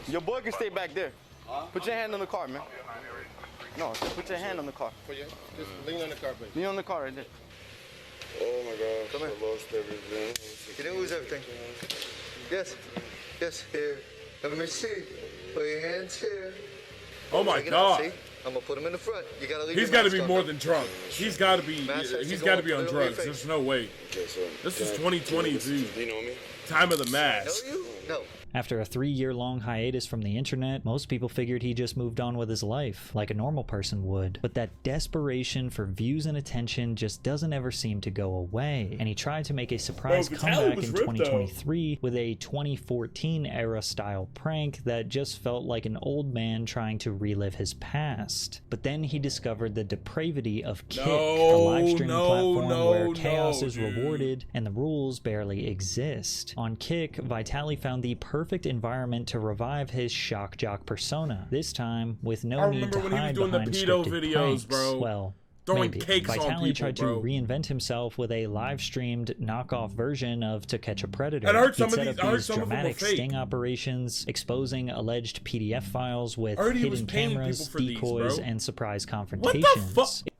Your boy can stay back there. Put your hand on the car, man. No, put your hand on the car. Just lean on the car, please. Lean on the car right there. Oh my God. Come here. I lost everything. You didn't lose everything. Yes. Yes, here. Let me see. Put your hands here. Oh my God. See? I'm gonna put him in the front. You gotta leave. He's got to be more than drunk. He's got to be. He's got to be on drugs. There's no way. This is 2020, dude. You know me. Time of the mask. No. After a 3-year-long hiatus from the internet, most people figured he just moved on with his life, like a normal person would. But that desperation for views and attention just doesn't ever seem to go away, and he tried to make a surprise comeback in 2023 with a 2014 era style prank that just felt like an old man trying to relive his past. But then he discovered the depravity of Kick, a live streaming platform where chaos is rewarded and the rules barely exist. On Kick, Vitali found the perfect environment to revive his shock jock persona, this time with no need to hide behind scripted pranks. Well, maybe. Vitali tried to reinvent himself with a live-streamed knockoff version of To Catch a Predator. He'd set up these dramatic sting operations, exposing alleged PDF files with hidden cameras, decoys, and surprise confrontations. What the fuck?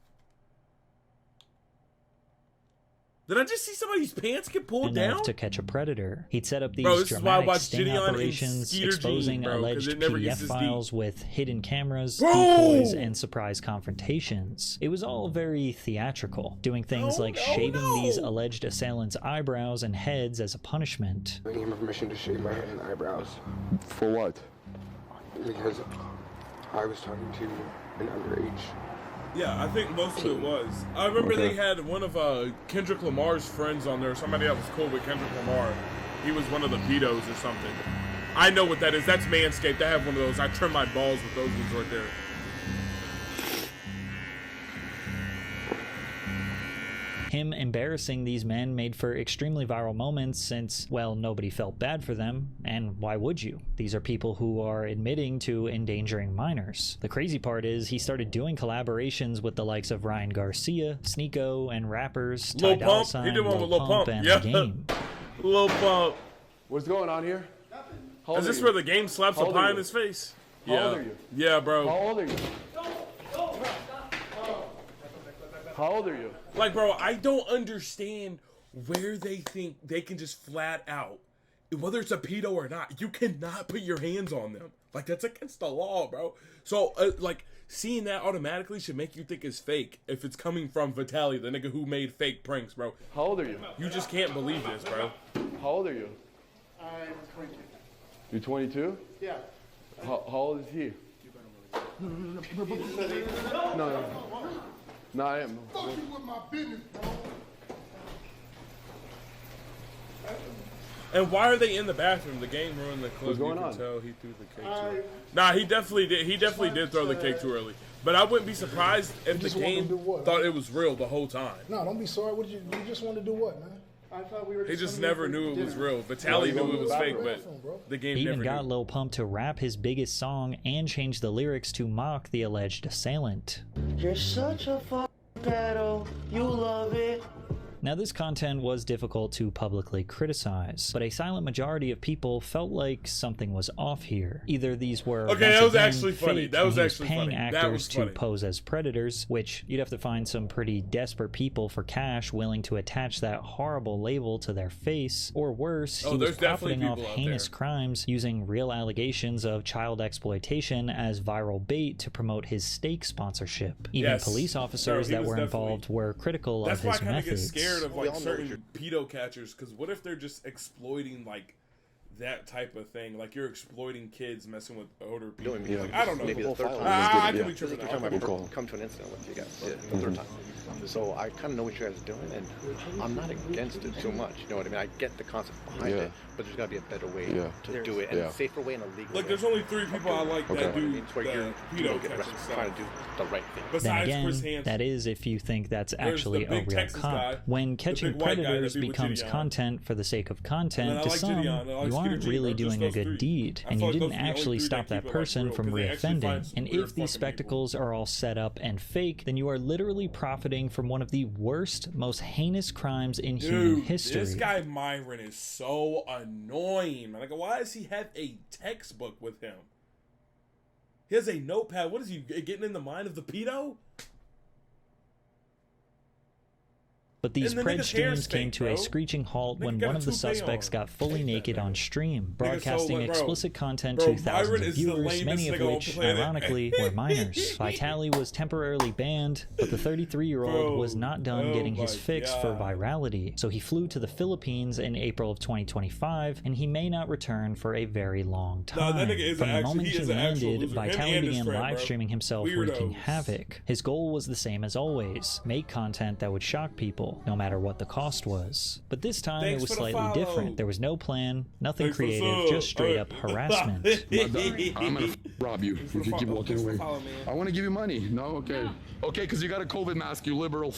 Did I just see somebody's pants get pulled down? To Catch a Predator. He'd set up these dramatic sting operations, exposing alleged PDF files with hidden cameras, decoys, and surprise confrontations. It was all very theatrical, doing things like shaving these alleged assailants' eyebrows and heads as a punishment. I need permission to shave my head and eyebrows. For what? Because I was talking to an underage. Yeah, I think most of it was. I remember they had one of Kendrick Lamar's friends on there, somebody that was cool with Kendrick Lamar. He was one of the pedos or something. I know what that is. That's Manscaped. I have one of those. I trim my balls with those ones right there. Him embarrassing these men made for extremely viral moments since, well, nobody felt bad for them, and why would you? These are people who are admitting to endangering minors. The crazy part is he started doing collaborations with the likes of Ryan Garcia, Sneeko, and rappers Ty Dolla Sign, Lil Pump, and The Game. Lil Pump. What's going on here? Is this where the Game slaps a pie in his face? How old are you? Yeah, bro. How old are you? How old are you? Like, bro, I don't understand where they think they can just flat out, whether it's a pedo or not, you cannot put your hands on them. Like, that's against the law, bro. So, like, seeing that automatically should make you think it's fake if it's coming from Vitali, the nigga who made fake pranks, bro. How old are you? You just can't believe this, bro. How old are you? I'm 22. You're 22? Yeah. How old is he? No. No, I am. Fuck you with my business, bro. And why are they in the bathroom? The Game ruined the clip. What's going on? on? Tell he threw the cake too early. Nah, he definitely did. He definitely did throw the cake too early. But I wouldn't be surprised if the Game thought it was real the whole time. No, don't be sorry. What you just want to do what, man? I thought we were. He just never knew it was real. Vitali knew it was fake, but the Game he never even got knew. Lil Pump to rap his biggest song and change the lyrics to mock the alleged assailant. You're such a pedo, you love it. Now, this content was difficult to publicly criticize, but a silent majority of people felt like something was off here. Either these were that was actually funny. That was actually paying funny. actors to pose as predators, which you'd have to find some pretty desperate people for cash willing to attach that horrible label to their face, or worse, he was profiting off heinous crimes using real allegations of child exploitation as viral bait to promote his steak sponsorship. Even police officers that were involved were critical of his methods. That's why I kind of get scared of like certain pedo catchers, because what if they're just exploiting like that type of thing? Like you're exploiting kids messing with older people. Yeah. Like, I don't know. Maybe the third time. I could be tripping. Come to an incident with you guys. The third time. So I kind of know what you guys are doing, and I'm not against it too much. You know what I mean? I get the concept behind it, but there's got to be a better way to do it, and a safer way and a legal way. Like, there's only 3 people I like that do pedo catching stuff. Trying to do the right thing. Then again, that is if you think that's actually a real cop. When catching predators becomes content for the sake of content, to some, you aren't really doing a good deed, and you didn't actually stop that person from reoffending. And if these spectacles are all set up and fake, then you are literally profiting from one of the worst, most heinous crimes in human history. This guy Myron is so annoying. Like, why does he have a textbook with him? He has a notepad. What is he getting in the mind of the pedo? But these pred streams came to a screeching halt when one of the suspects got fully naked on stream, broadcasting explicit content to thousands of viewers, many of which, ironically, were minors. Vitali was temporarily banned, but the 33-year-old was not done getting his fix for virality, so he flew to the Philippines in April of 2025, and he may not return for a very long time. From the moment he landed, Vitali began live streaming himself wreaking havoc. His goal was the same as always: make content that would shock people, no matter what the cost was. But this time it was slightly different. There was no plan, nothing creative, just straight up harassment. I'm gonna rob you if you keep walking away. I want to give you money. No? Okay. Okay, because you got a COVID mask, you liberal.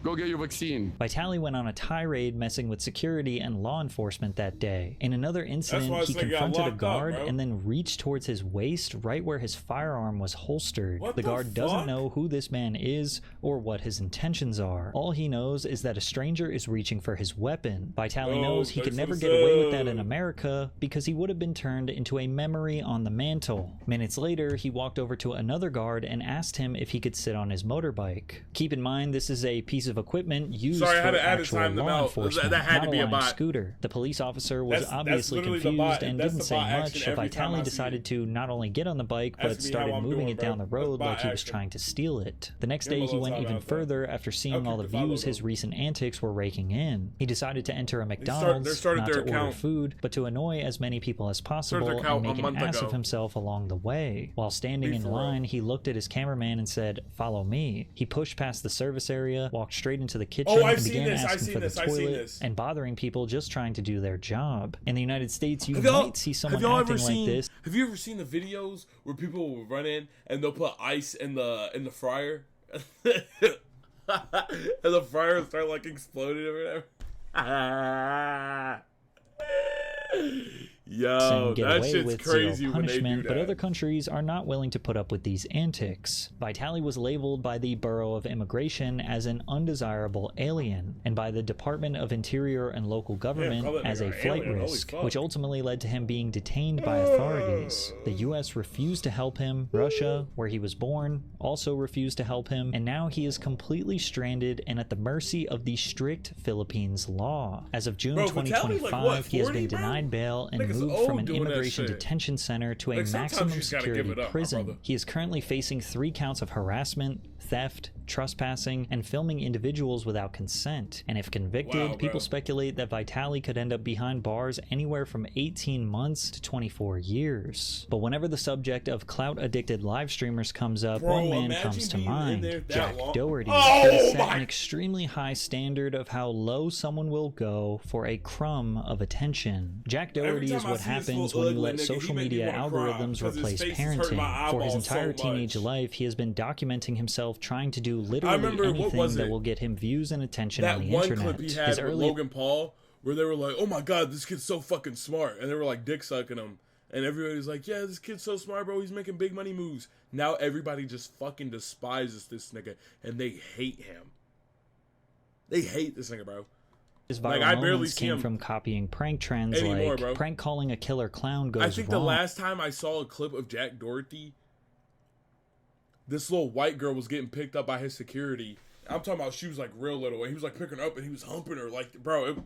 Go get your vaccine. Vitali went on a tirade messing with security and law enforcement that day. In another incident, he confronted a guard and then reached towards his waist right where his firearm was holstered. The guard doesn't know who this man is or what his intentions are. All he knows is that a stranger is reaching for his weapon. Vitali knows he could never get away with that in America because he would have been turned into a memory on the mantle. Minutes later, he walked over to another guard and asked him if he could sit on his motorbike. Keep in mind, this is a piece of equipment used for actual law enforcement, not a line scooter. The police officer was obviously confused and didn't say much, so Vitali decided to not only get on the bike, but started moving it down the road like he was trying to steal it. The next day, he went even further after seeing all the views his recent antics were raking in. He decided to enter a McDonald's, not to order food, but to annoy as many people as possible and make an ass of himself along the way. While standing in line, he looked at his cameraman and said, "Follow me." He pushed past the service area, walked straight into the kitchen and began asking for the toilet and bothering people just trying to do their job. In the United States, you might see someone acting like this. Have you ever seen the videos where people will run in and they'll put ice in the fryer? And the fryer will start like exploding or whatever? Yo, get that away shit's with crazy zero when they do punishment, that. but other countries are not willing to put up with these antics. Vitali was labeled by the Bureau of Immigration as an undesirable alien, and by the Department of Interior and Local Government as a flight risk, which ultimately led to him being detained by authorities. The US refused to help him. Russia, where he was born, also refused to help him, and now he is completely stranded and at the mercy of the strict Philippines law. As of June 2025, he has been denied bail and moved from an immigration detention center to a maximum security prison. He is currently facing 3 counts of harassment, theft, trespassing, and filming individuals without consent. And if convicted, people speculate that Vitali could end up behind bars anywhere from 18 months to 24 years. But whenever the subject of clout-addicted live streamers comes up, one man comes to mind: Jack Doherty. He has set an extremely high standard of how low someone will go for a crumb of attention. Jack Doherty is what happens when you let social media algorithms replace parenting. For his entire teenage life, he has been documenting himself trying to do literally anything that will get him views and attention on the internet. That one clip he had with Logan Paul, where they were like, "Oh my god, this kid's so fucking smart," and they were like dick sucking him, and everybody's like, "Yeah, this kid's so smart, bro. He's making big money moves." Now everybody just fucking despises this nigga, and they hate him. They hate this nigga, bro. His viral I barely moments see came him from copying prank trends anymore, like bro. prank calling a killer clown goes wrong. I think the last time I saw a clip of Jack Doherty, this little white girl was getting picked up by his security. I'm talking about she was like real little, and he was like picking her up, and he was humping her like, bro.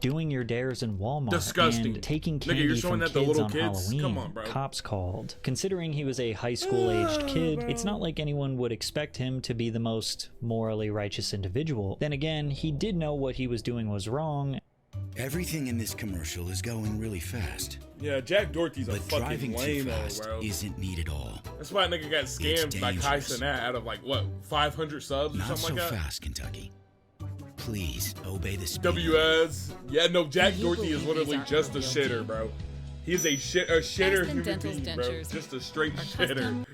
Doing your dares in Walmart Disgusting. and taking Nigga, candy you're showing from that to kids little on kids? Halloween. Come on, bro. Cops called. Considering he was a high school-aged kid, it's not like anyone would expect him to be the most morally righteous individual. Then again, he did know what he was doing was wrong. Everything in this commercial is going really fast. Yeah, Jack Doherty's a fucking driving too lame, fast bro. isn't neat at all. That's why a nigga got scammed by Kai Cenat out of like what 500 subs or Not something so like that. fast, Kentucky. Please obey the speed. WS. Yeah, no, Jack Doherty is literally just a shitter, bro. He's a shitter human being, bro. Just a straight shitter.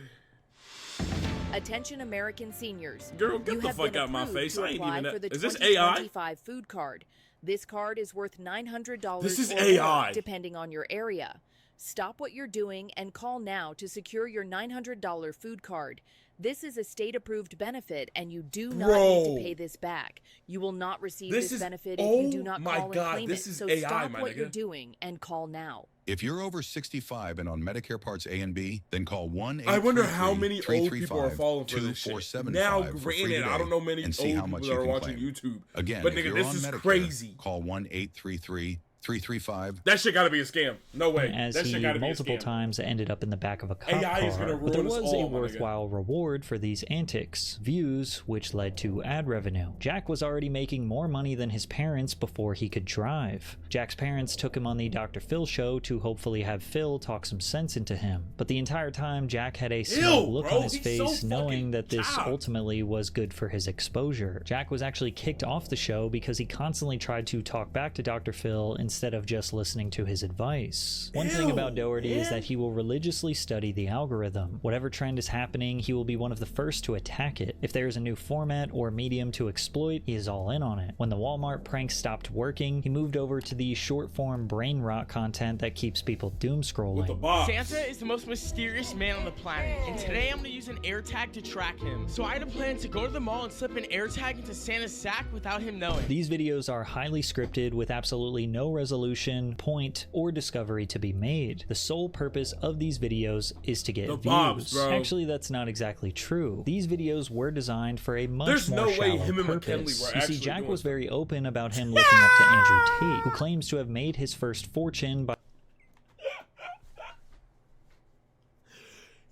Attention American seniors. Girl, get You the have fuck been out of my approved face. to I ain't apply even for the Is this AI? 2025 food card. This card is worth $900 This is or AI. more, depending on your area. Stop what you're doing and call now to secure your $900 food card. This is a state-approved benefit, and you do not need to pay this back. You will not receive this benefit if you do not call and claim it. So stop what you're doing and call now. If you're over 65 and on Medicare Parts A and B, then call 1-833-335-2475 I wonder how many old people are falling for this shit. Now, for free granted, I don't know many old people that are watching YouTube. Again, but if nigga, you're this on is Medicare, crazy. Call 1-833-335. That shit gotta be a scam. No way. As that he shit gotta multiple be a scam. times ended up in the back of a cop AI is car. gonna But there ruin us was a all, my nigga. worthwhile reward for these antics, views, which led to ad revenue. Jack was already making more money than his parents before he could drive. Jack's parents took him on the Dr. Phil show to hopefully have Phil talk some sense into him. But the entire time, Jack had a smug look on his face, knowing that this ultimately was good for his exposure. Jack was actually kicked off the show because he constantly tried to talk back to Dr. Phil instead of just listening to his advice. One thing about Doherty is that he will religiously study the algorithm. Whatever trend is happening, he will be one of the first to attack it. If there is a new format or medium to exploit, he is all in on it. When the Walmart prank stopped working, he moved over to the short-form brain rot content that keeps people doom scrolling. Santa is the most mysterious man on the planet, and today I'm gonna use an AirTag to track him. So I had a plan to go to the mall and slip an AirTag into Santa's sack without him knowing. These videos are highly scripted with absolutely no resolution, point, or discovery to be made. The sole purpose of these videos is to get views. Actually, that's not exactly true. These videos were designed for a much more shallow purpose. You see, Jack was very open about him looking up to Andrew Tate, who claims to have made his first fortune by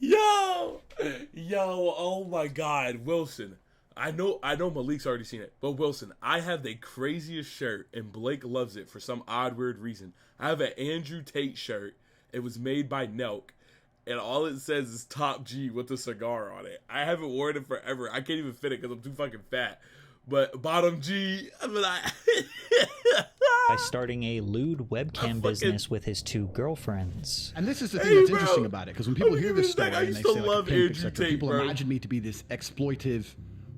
Yo, oh my God, Wilson. I know Malik's already seen it, but Wilson, I have the craziest shirt, and Blake loves it for some odd, weird reason. I have an Andrew Tate shirt. It was made by Nelk, and all it says is Top G with a cigar on it. I haven't worn it forever. I can't even fit it because I'm too fucking fat. But bottom G, I mean, by starting a lewd webcam business with his two girlfriends. And this is the thing that's interesting about it, because when people hear this story and they say like a pimp, etc., people imagine me to be this exploitive,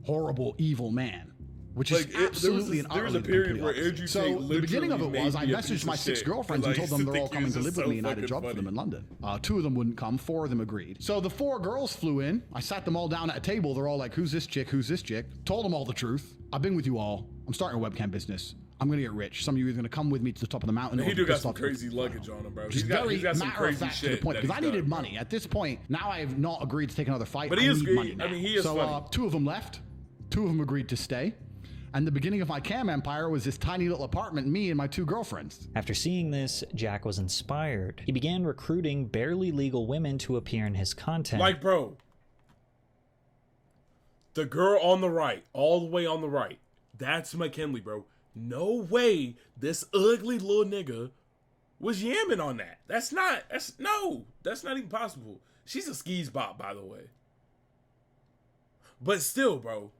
horrible, evil man, which is absolutely and utterly completely opposite. So the beginning of it was I messaged my 6 girlfriends and told them they're all coming to live with me, and I had a job for them in London. 2 of them wouldn't come, 4 of them agreed. So the 4 girls flew in. I sat them all down at a table. They're all like, "Who's this chick? Who's this chick?" Told them all the truth. I've been with you all. I'm starting a webcam business. I'm gonna get rich. Some of you are gonna come with me to the top of the mountain. He do got some crazy luggage on him, bro. He's got some crazy shit to the point, because I needed money at this point. Now I have not agreed to take another fight. But I need money now. I mean, he is so funny. 2 of them left. 2 of them agreed to stay. And the beginning of my cam empire was this tiny little apartment, me and my 2 girlfriends. After seeing this, Jack was inspired. He began recruiting barely legal women to appear in his content. Like, bro, the girl on the right, all the way on the right, that's McKinley, bro. No way this ugly little nigga was yamming on that. That's not even possible. She's a skis bop, by the way. But still, bro.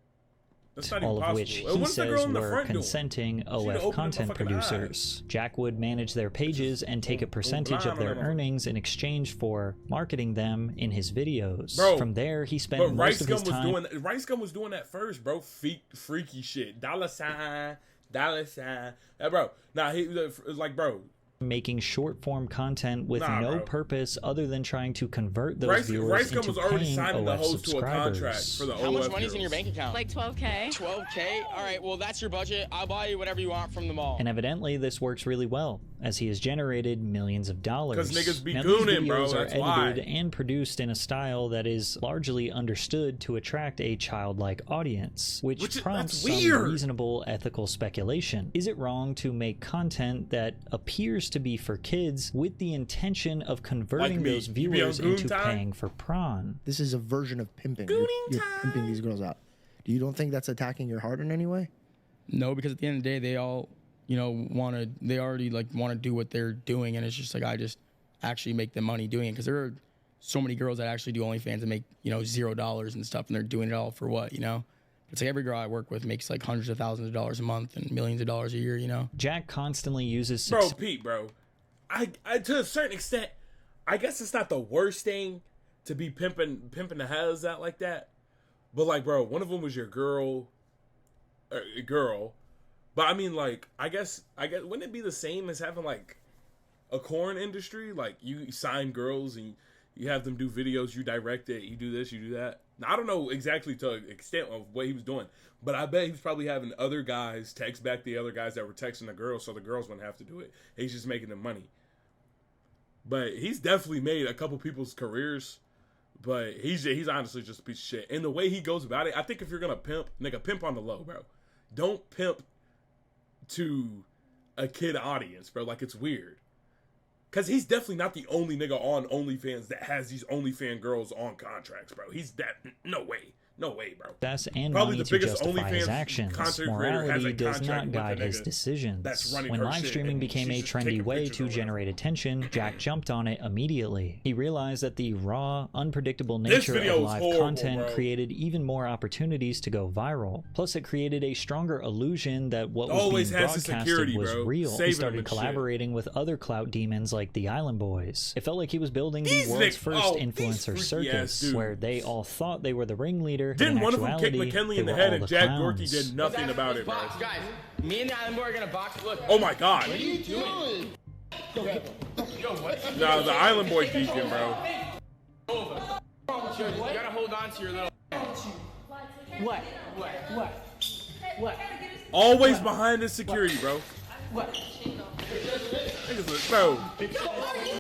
That's not all even of possible. which he says were consenting OF content producers. Jack would manage their pages and take a percentage of their earnings in exchange for marketing them in his videos. Bro, from there, he spent most of his time... Rice Gum was doing that first, bro. Freaky shit. Dollar sign. Yeah, bro. Nah, he was like, bro, making short-form content with no purpose other than trying to convert those viewers into was already paying signing the OF host to a contract subscribers. for the How much money's in your bank account? Like 12K. 12K? All right, well, that's your budget. I'll buy you whatever you want from the mall. And evidently, this works really well, as he has generated millions of dollars. Because niggas be now, these gooning, videos bro. are That's edited why. and produced in a style that is largely understood to attract a childlike audience, which prompts some reasonable ethical speculation. Is it wrong to make content that appears to be for kids with the intention of converting those viewers into paying for prawn? This is a version of pimping. You're pimping these girls out. You don't think that's attacking your heart in any way? No, because at the end of the day, they all, you know, they already like want to do what they're doing, and it's just like I just actually make the money doing it, because there are so many girls that actually do OnlyFans and make, you know, $0 and stuff, and they're doing it all for what, you know? It's like every girl I work with makes like hundreds of thousands of dollars a month and millions of dollars a year, you know? Jack constantly uses... Bro, Pete, bro. I to a certain extent, I guess it's not the worst thing to be pimping the hells out like that. But like, bro, one of them was your girl. But I mean, like, I guess wouldn't it be the same as having like a corn industry? Like, you sign girls and you have them do videos, you direct it, you do this, you do that. Now, I don't know exactly to the extent of what he was doing, but I bet he was probably having other guys text back the other guys that were texting the girls, so the girls wouldn't have to do it. He's just making them money. But he's definitely made a couple people's careers, but he's honestly just a piece of shit. And the way he goes about it, I think if you're gonna pimp, nigga, pimp on the low, bro. Don't pimp to a kid audience, bro. Like, it's weird. Because he's definitely not the only nigga on OnlyFans that has these OnlyFans girls on contracts, bro. He's that... No way. No way, bro. That's and probably money the to biggest justify his OnlyFans actions. Morality does not guide his decisions. When live streaming became a trendy way to generate attention, Jack jumped on it immediately. He realized that the raw, unpredictable nature of live content created even more opportunities to go viral. Plus, it created a stronger illusion that what was being broadcasted was real. He started collaborating with other clout demons like the Island Boys. It felt like he was building the world's first influencer circus, where they all thought they were the ringleader. Didn't one of them kick McKinley in the head and Jack Gorky did nothing about it, bro? Guys, me and the Island Boy are gonna box. Look. Oh my God. What are you doing? Yo, what? Nah, the Island Boy geeking, bro. You gotta hold on to your little... What? Always behind the security, bro. What? Bro.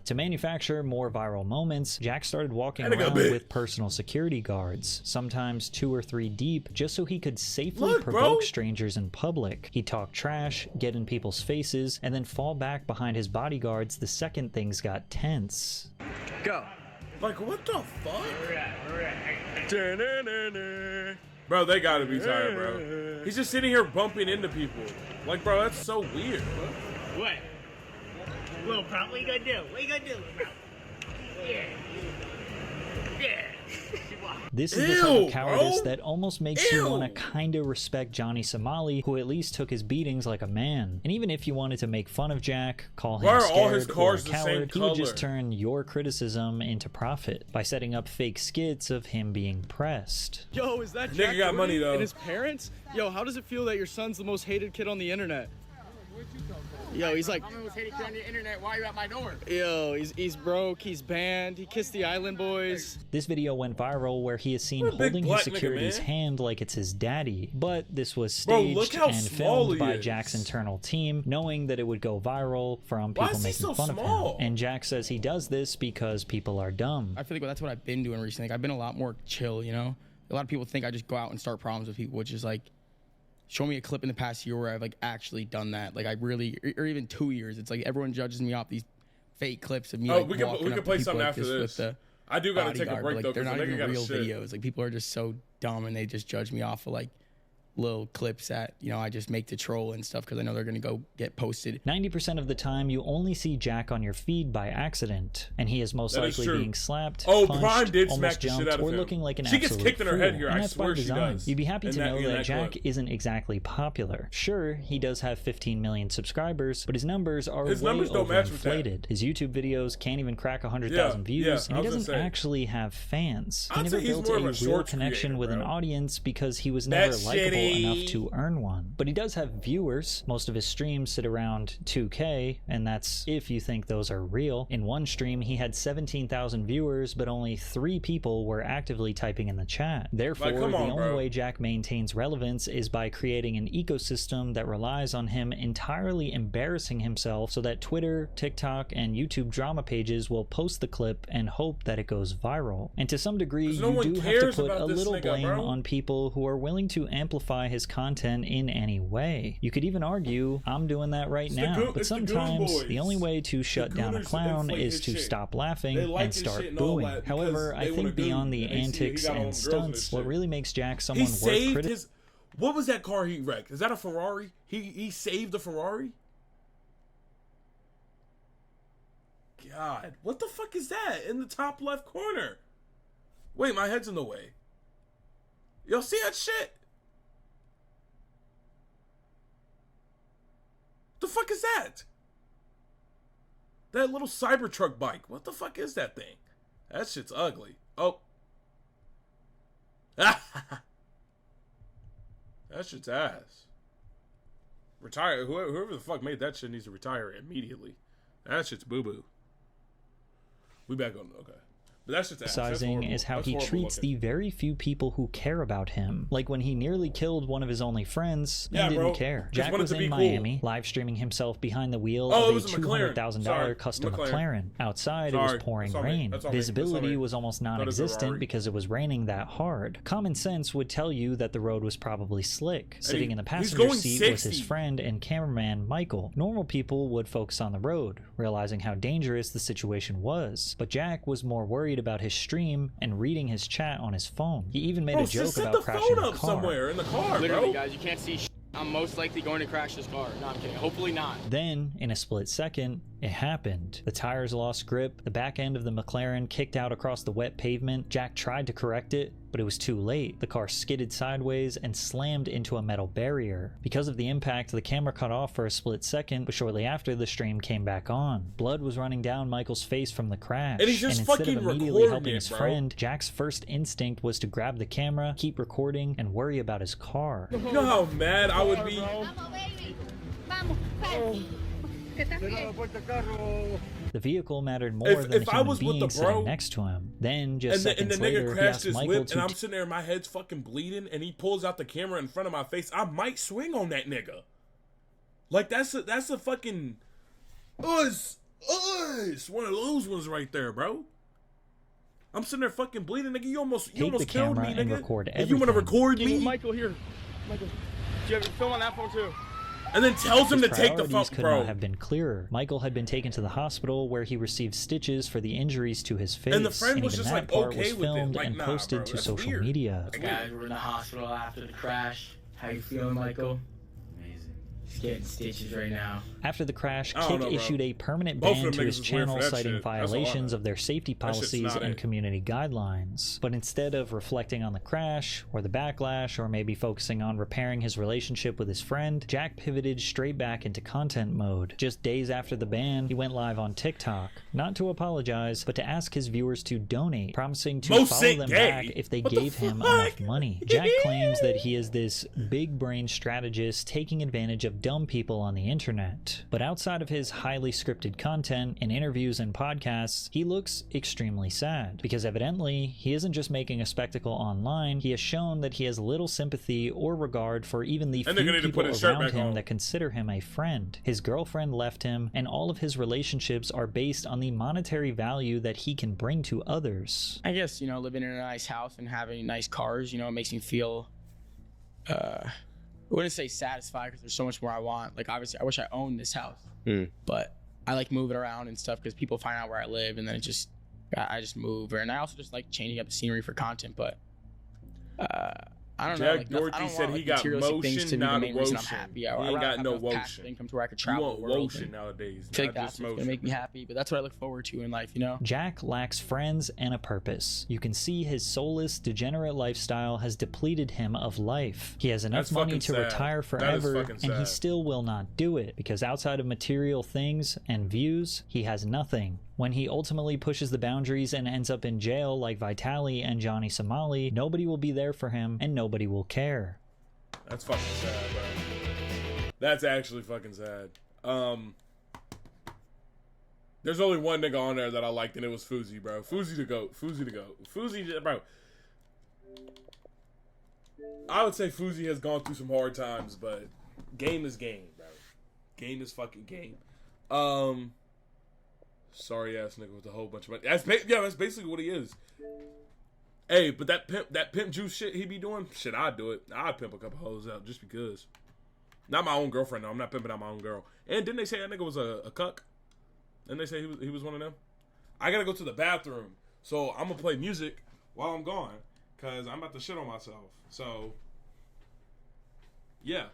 To manufacture more viral moments, Jack started walking around with personal security guards, sometimes 2 or 3 deep, just so he could safely provoke strangers in public. He'd talk trash, get in people's faces, and then fall back behind his bodyguards the second things got tense. Go. Like, what the fuck? Bro, they gotta be tired, bro. He's just sitting here bumping into people. Like, bro, that's so weird. What? Little Prop, what you gonna do? What you gonna do, Little Prop? Yeah. This is the type of cowardice that almost makes you want to kinda respect Johnny Somali, who at least took his beatings like a man. And even if you wanted to make fun of Jack, call him scared or a coward, he would just turn your criticism into profit by setting up fake skits of him being pressed. Yo, is that Jack Nigga got money, though. And his parents? Yo, how does it feel that your son's the most hated kid on the internet? Yo, he's like... I'm the most hated kid on the internet. Why are you at my door? Yo, he's broke, he's banned, he kissed the Island Boys. This video went viral where he is seen holding his security's hand like it's his daddy. But this was staged and filmed by Jack's internal team, knowing that it would go viral from people making fun of him. And Jack says he does this because people are dumb. I feel like that's what I've been doing recently. Like, I've been a lot more chill, you know? A lot of people think I just go out and start problems with people, which is like, show me a clip in the past year where I've like actually done that. Like, I really, or even 2 years. It's like everyone judges me off these fake clips of me. Oh, like, we can play something like after this. I do gotta take a break though, they're not even real shit. videos. Like, people are just so dumb and they just judge me off of like little clips that, you know, I just make to troll and stuff because I know they're gonna go get posted. 90% of the time, you only see Jack on your feed by accident, and he is most likely being slapped, punched, Prime did almost smack the shit jumped, out of or him. looking like an She absolute gets kicked in her head here. And I that's swear by she design. does. You'd be happy to know that Jack clip. isn't exactly popular. Sure, he does have 15 million subscribers, but his numbers are way overinflated. His YouTube videos can't even crack 100,000 views, and he doesn't actually have fans. He never built a real connection with an audience because he was never likable enough to earn one. But he does have viewers. Most of his streams sit around 2K, and that's if you think those are real. In one stream, he had 17,000 viewers, but only 3 people were actively typing in the chat. Therefore, the only way Jack maintains relevance is by creating an ecosystem that relies on him entirely embarrassing himself so that Twitter, TikTok, and YouTube drama pages will post the clip and hope that it goes viral. And to some degree, you do have to put a little blame on people who are willing to amplify his content in any way. You could even argue, I'm doing that right now, but sometimes the only way to shut down a clown is to stop laughing and start booing. However, I think beyond the antics and stunts, what really makes Jack someone worth criticising. What was that car he wrecked? Is that a Ferrari? He saved a Ferrari? God, what the fuck is that in the top left corner? Wait, my head's in the way. Y'all see that shit? The fuck is that? That little Cybertruck bike. What the fuck is that thing? That shit's ugly. Oh. That shit's ass. Retire. Whoever the fuck made that shit needs to retire immediately. That shit's boo-boo. We back on, okay. But that's just Sizing is how he treats the very few people who care about him. Like when he nearly killed one of his only friends and didn't care. Jack was in Miami, live streaming himself behind the wheel of a $200,000 custom McLaren. Outside, it was pouring rain. Visibility was almost non-existent because it was raining that hard. Common sense would tell you that the road was probably slick. Sitting in the passenger seat was his friend and cameraman Michael. Normal people would focus on the road, realizing how dangerous the situation was. But Jack was more worried about his stream and reading his chat on his phone. He even made a joke about crashing the car. Somewhere in the car, literally, guys, you can't see. I'm most likely going to crash this car. No, I'm kidding. Hopefully not. Then, in a split second, it happened. The tires lost grip, the back end of the McLaren kicked out across the wet pavement. Jack tried to correct it, but it was too late. The car skidded sideways and slammed into a metal barrier. Because of the impact, the camera cut off for a split second, but shortly after, the stream came back on. Blood was running down Michael's face from the crash. And he's just instead of immediately helping his friend, Jack's first instinct was to grab the camera, keep recording, and worry about his car. You know how mad I would be? The vehicle mattered more than the human being sitting next to him. Then, just seconds later, he asked Michael to... And I'm sitting there, my head's fucking bleeding, and he pulls out the camera in front of my face. I might swing on that nigga. Like, that's a fucking... One of those ones right there, bro. I'm sitting there fucking bleeding, nigga. You almost killed me, nigga. And you want to record me? Michael, here. Michael, do you have a film on that phone, too? And then tells him to take the fuck, could not have been clearer. Michael had been taken to the hospital where he received stitches for the injuries to his face. And the friend was just like, okay with it. Like, and posted to social media. Guys, we're in the hospital after the crash. How you feeling, Michael? Amazing. He's getting stitches right now. After the crash, Kick issued a permanent ban to his channel, citing violations of their safety policies and community guidelines. But instead of reflecting on the crash, or the backlash, or maybe focusing on repairing his relationship with his friend, Jack pivoted straight back into content mode. Just days after the ban, he went live on TikTok, not to apologize, but to ask his viewers to donate, promising to follow them back if they gave him enough money. Jack claims that he is this big brain strategist taking advantage of dumb people on the internet. But outside of his highly scripted content in interviews and podcasts, he looks extremely sad, because evidently he isn't just making a spectacle online. He has shown that he has little sympathy or regard for even the few people around him that consider him a friend. His girlfriend left him, and all of his relationships are based on the monetary value that he can bring to others. I guess, you know, living in a nice house and having nice cars, you know, it makes me feel I wouldn't say satisfied because there's so much more I want. Like, obviously, I wish I owned this house. But I like moving around and stuff because people find out where I live, and then I just move. And I also just like changing up the scenery for content. But I don't know. Jack Doherty said he got motion, not wotion. He ain't got no wotion. Income to where I could travel. You want wotion nowadays. I feel like that's what's gonna make me happy. But that's what I look forward to in life, you know. Jack lacks friends and a purpose. You can see his soulless, degenerate lifestyle has depleted him of life. He has enough money to retire forever, and he still will not do it because outside of material things and views, he has nothing. When he ultimately pushes the boundaries and ends up in jail like Vitaly and Johnny Somali, nobody will be there for him and nobody will care. That's fucking sad, bro. That's actually fucking sad. There's only one nigga on there that I liked, and it was Fuzi, bro. Fuzi the GOAT. Fuzi, bro. I would say Fuzi has gone through some hard times, but game is game, bro. Game is fucking game. Sorry ass nigga with a whole bunch of money. That's basically what he is. Hey, but that pimp juice shit he be doing, shit, I'd do it. I'd pimp a couple hoes out just because. Not my own girlfriend though. I'm not pimping out my own girl. And didn't they say that nigga was a cuck? Didn't they say he was one of them? I gotta go to the bathroom, so I'm gonna play music while I'm gone, cause I'm about to shit on myself. So, yeah.